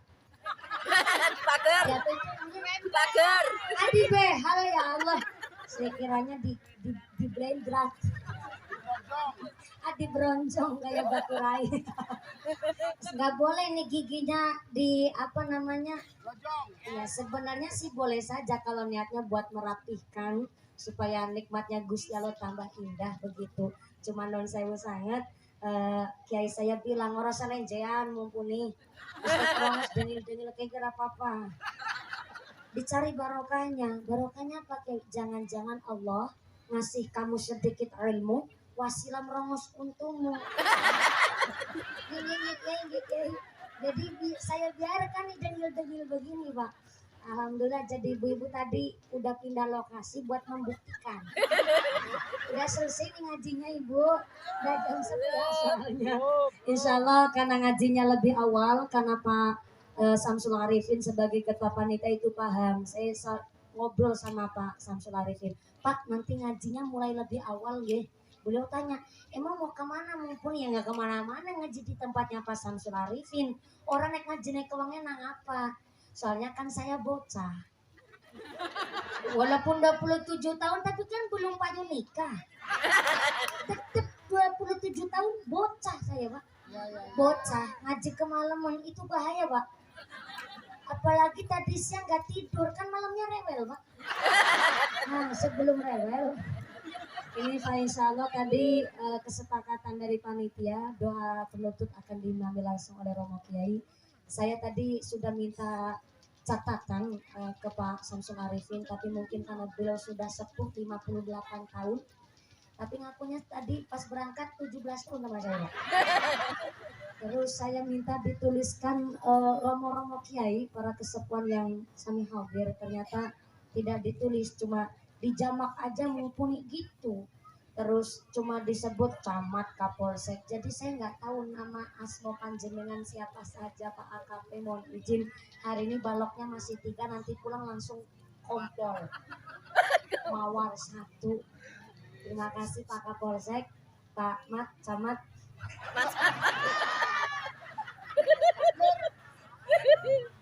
Pagar. Ya, apa itu namanya? Pagar. Di behal ya Allah. Saya kiranya di blender. Di bronjong kayak batu rai. Nggak boleh nih giginya di apa namanya? Ya sebenarnya sih boleh saja kalau niatnya buat merapihkan supaya nikmatnya Gusti Allah tambah indah begitu. Cuma non sewu sangat kiai saya bilang orang salenjean mumpuni. Terus dengil-dengil kayak kira apa-apa. Dicari barokahnya. Barokahnya apa kiai? Jangan-jangan Allah ngasih kamu sedikit ilmu wasilah merongos untungmu. Jadi saya biarkan nih dengil-dengil begini Pak. Alhamdulillah jadi ibu-ibu tadi udah pindah lokasi buat membuktikan. Udah selesai nih ngajinya Ibu. Udah jam 11 soalnya. Insya Allah karena ngajinya lebih awal karena Pak Samsul Arifin sebagai ketua panitia itu paham. Saya ngobrol sama Pak Samsul Arifin. Pak nanti ngajinya mulai lebih awal ya. Beliau tanya, emang mau kemana mumpun ya nggak kemana-mana ngaji di tempatnya Pak Samsul Arifin. Orang naik ngaji naik ke Wangen nang apa? Soalnya kan saya bocah. Walaupun 27 tahun tapi kan belum payu nikah. Tetep 27 tahun bocah saya Pak. Bocah ngaji kemalaman itu bahaya Pak. Apalagi tadi siang nggak tidur kan malamnya rewel Pak. Nah sebelum rewel. Ini Pak insya Allah tadi kesepakatan dari panitia doa penutup akan diambil langsung oleh Romo Kiai. Saya tadi sudah minta catatan ke Pak Samsul Arifin tapi mungkin karena beliau sudah sepuh 58 tahun. Tapi ngakunya tadi pas berangkat 17 tahun sama saya. Terus saya minta dituliskan Romo-Romo Kiai para kesepuan yang sami hadir ternyata tidak ditulis cuma dijamak aja mumpuni gitu. Terus cuma disebut camat Kapolsek. Jadi saya nggak tahu nama asmo panjenengan siapa saja Pak AKP. Mohon izin hari ini baloknya masih 3 nanti pulang langsung kompol. Mawar 1. Terima kasih Pak Kapolsek, Pak Mat, Camat.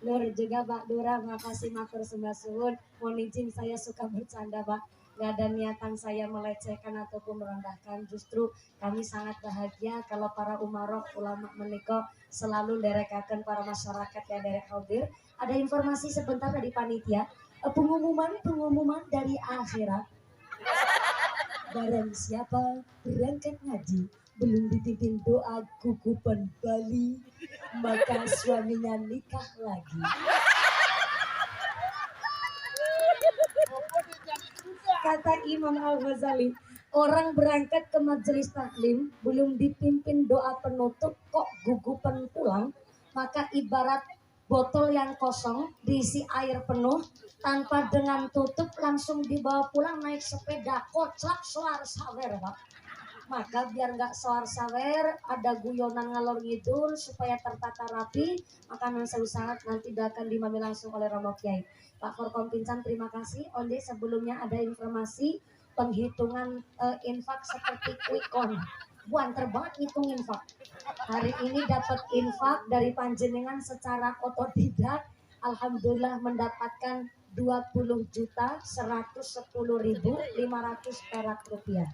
Nur juga Pak Dura, makasih matur sembah suwun. Mohon izin saya suka bercanda Pak. Gak ada niatan saya melecehkan ataupun merendahkan. Justru kami sangat bahagia kalau para umarok ulama menika selalu derekaken para masyarakat yang derek hadir. Ada informasi sebentar dari panitia. Pengumuman dari akhirat. Barang siapa berangkat ngaji belum dipimpin doa gugupan Bali, maka suaminya nikah lagi. Kata Imam Al-Ghazali, orang berangkat ke majelis taklim belum dipimpin doa penutup kok gugupan pulang, maka ibarat botol yang kosong diisi air penuh tanpa dengan tutup langsung dibawa pulang naik sepeda kocak soar sawer Pak. Maka biar nggak soar sawer, ada guyonan ngalor ngidul supaya tertata rapi, makanan sangat nanti akan dimami langsung oleh Romo Kiai. Pak Forkom Pincan terima kasih. Onde sebelumnya ada informasi penghitungan infak seperti quick count. Buanter banget ngitung infak. Hari ini dapat infak dari panjenengan secara otodidak. Alhamdulillah mendapatkan 20.110.500 perak rupiah.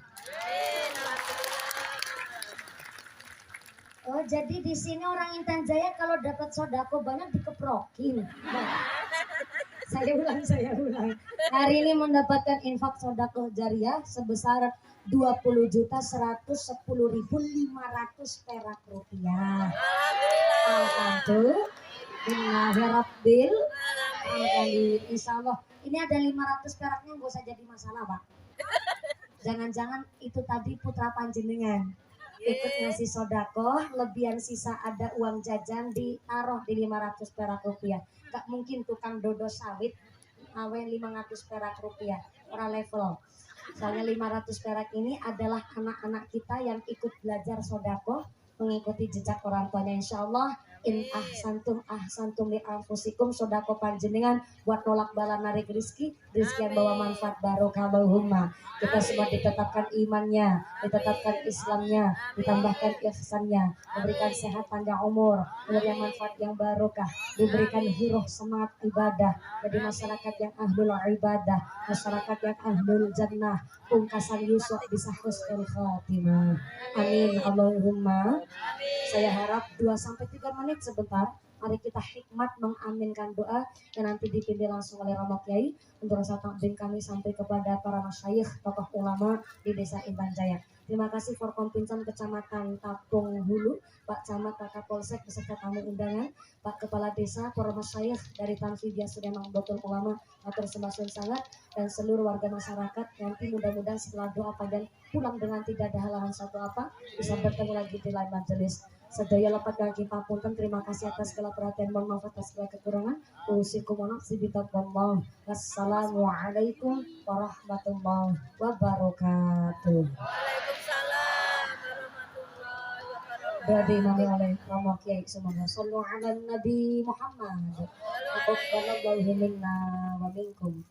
Oh jadi di sini orang Intan Jaya kalau dapat sodako banyak dikeprokin. Nah, saya ulang. Hari ini mendapatkan infak sodako jariah sebesar 20.110.500 perak rupiah. Alhamdulillah. Insya Allah ini ada 500 peraknya nggak usah jadi masalah Pak. Jangan-jangan itu tadi putra panjenengan ikut ngasih sodako, lebihan sisa ada uang jajan ditaruh di 500 perak rupiah. Gak mungkin tukang dodo sawit awen 500 perak rupiah, orang level. Soalnya 500 perak ini adalah anak-anak kita yang ikut belajar sodako, mengikuti jejak orang tuanya. Insya Allah in ahsantum li anfusikum, sodako panjenengan buat nolak bala narik rizki yang bawa manfaat barokah. Allahumma kita semua ditetapkan imannya, ditetapkan Islamnya, ditambahkan ihsannya, diberikan sehat panjang umur, diberikan manfaat yang barokah, diberikan hiruh semangat ibadah, jadi masyarakat yang ahlul ibadah, masyarakat yang ahlul jannah, pungkasan Yusuf bisa husnul khatimah. Amin Allahumma. Saya harap 2-3 menit sebentar. Mari kita hikmat mengaminkan doa yang nanti dipimpin langsung oleh Romo Kiai untuk rasa takdim kami sampai kepada para masyayikh, tokoh ulama di Desa Intan Jaya. Terima kasih Forkom Pincan Kecamatan Tapung Hulu, Pak Camat, Pak Kapolsek beserta tamu undangan, Pak Kepala Desa, para masyayikh dari Tanfidia Sudeman Botul Ulama, atur sembahun sangat, dan seluruh warga masyarakat. Nanti mudah-mudahan setelah doa panjang pulang dengan tidak ada halangan satu apa, bisa bertemu lagi di lain majelis. Sedaya lepat kaki papunten, terima kasih atas segala perhatian, mohon maaf atas segala kekurangan. Usikum nafsi bitaqwallah. Wassalamualaikum warahmatullahi wabarakatuh. Waalaikumsalam warahmatullahi wabarakatuh. Diimami oleh Romo Kiai semuanya. Sallu ala Nabi Muhammad. Taqabbalallahu minna wa minkum.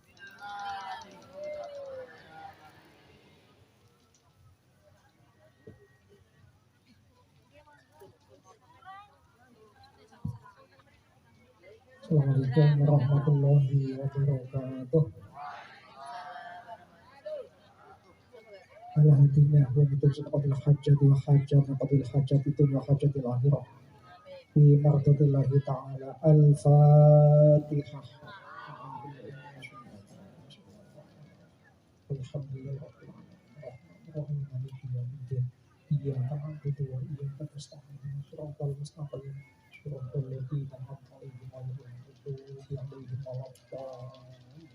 Assalamualaikum warahmatullahi wabarakatuh. Ala hadinya wa bitajid qadil hajjat wa hajjat qadil hajjat itu wa hajjatil akhirah bi mardatillahi ta'ala. Al-Fatihah. Alhamdulillahirabbil alamin. Maliki yaumiddin. Iyyaka na'budu wa iyyaka nasta'in. Shiratal mustaqim. Shiratal ladzina an'amta 'alaihim ghairil maghdubi 'alaihim waladdallin.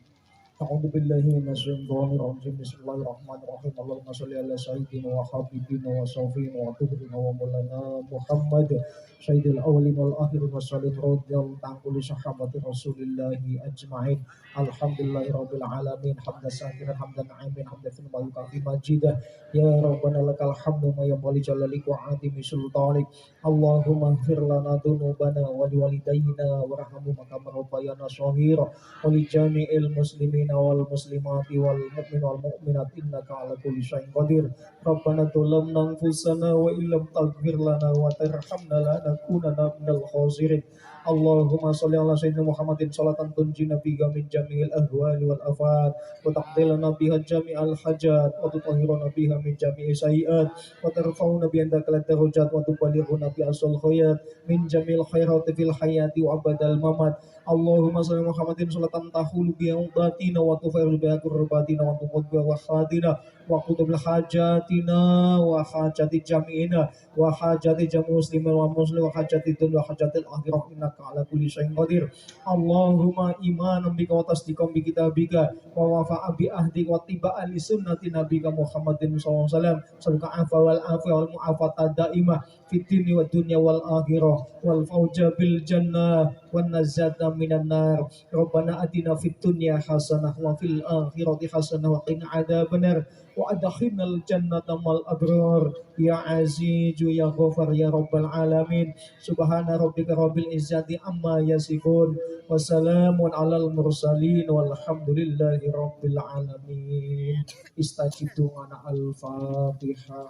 A'udzu billahi minasyaitonir rajim. Bismillahirrahmanirrahim. Allahumma shalli ala sayyidina wa habibina wa shafina wa tuhrina wa maulana Muhammad sayyidil awwalin wal akhirin wa sallim radhiyallahu ta'ala kulli sahabati rasulillahi ajma'in. Alhamdulillahi rabbil alamin. Hamdan syakiran hamdan na'imin hamdan fil kafi majidah. Ya rabbana lakal hamdu ma yambali jalalik wa adimi sultanik. Allahumma ighfir lana dzunubana wa liwalidayna warhamhuma kama rabbayana shaghira wa li jami'il muslimin wal muslimati wal mu'min wal mu'minat innaka ala kulli syai'in qadir. Rabbana dzalamna anfusana wa illam taghfir lana wa tarhamna lanakunanna minal khasirin. Allahumma sholli ala sayyidina Muhammadin sholatan tunjina biha min jami'il ahwali wal afat wa taqdilana biha jami'al hajat wa tutahhiruna biha min jami'i sayyi'at wa tarfa'una bi indaka darajat wa tuballighuna bi asal khayat min jami'il khairati fil hayati wa abadal mamat. Allahumma salli Muhammadin salatan tahulu bi'udatina wa tufairu bi'a kurbatina wa tuqaddu wa khadina wa qutub hajatina wa hajati jami'ina wa hajati jami muslimin wa muslim wa hajati dunya wa hajati al-akhirah innaka ala kulli syai'in qadir. Allahumma imanan bika wa tasdiqan bi kitabika wa wafa'a bi ahdika wa tiba'an li sunnati nabika Muhammadin sallallahu alaihi wasallam sabqa afa wal afi wal mu'afata daimah fid dunya wa dunya wal akhirah wal fauja bil jannah wan nazata minan nar. Rabbana atina fid dunya hasanah wa fil akhirati hasanah wa qina adzabannar wa adkhilnal jannata mal abrar ya azizu ya ghafar ya rabbal alamin. Subhana rabbika rabbil izzati amma yasifun wa salamun alal mursalin walhamdulillahi rabbil alamin. Istajib du'ana al-fatihah.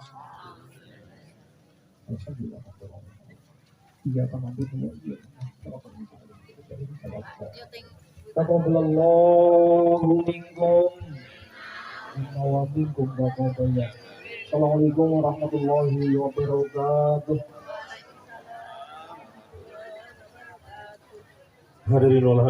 Alhamdulillah. Iya kama itu ya. Taqabbalallahu minkum wa minkum taqabbal. Assalamualaikum warahmatullahi wabarakatuh. Hadirin wal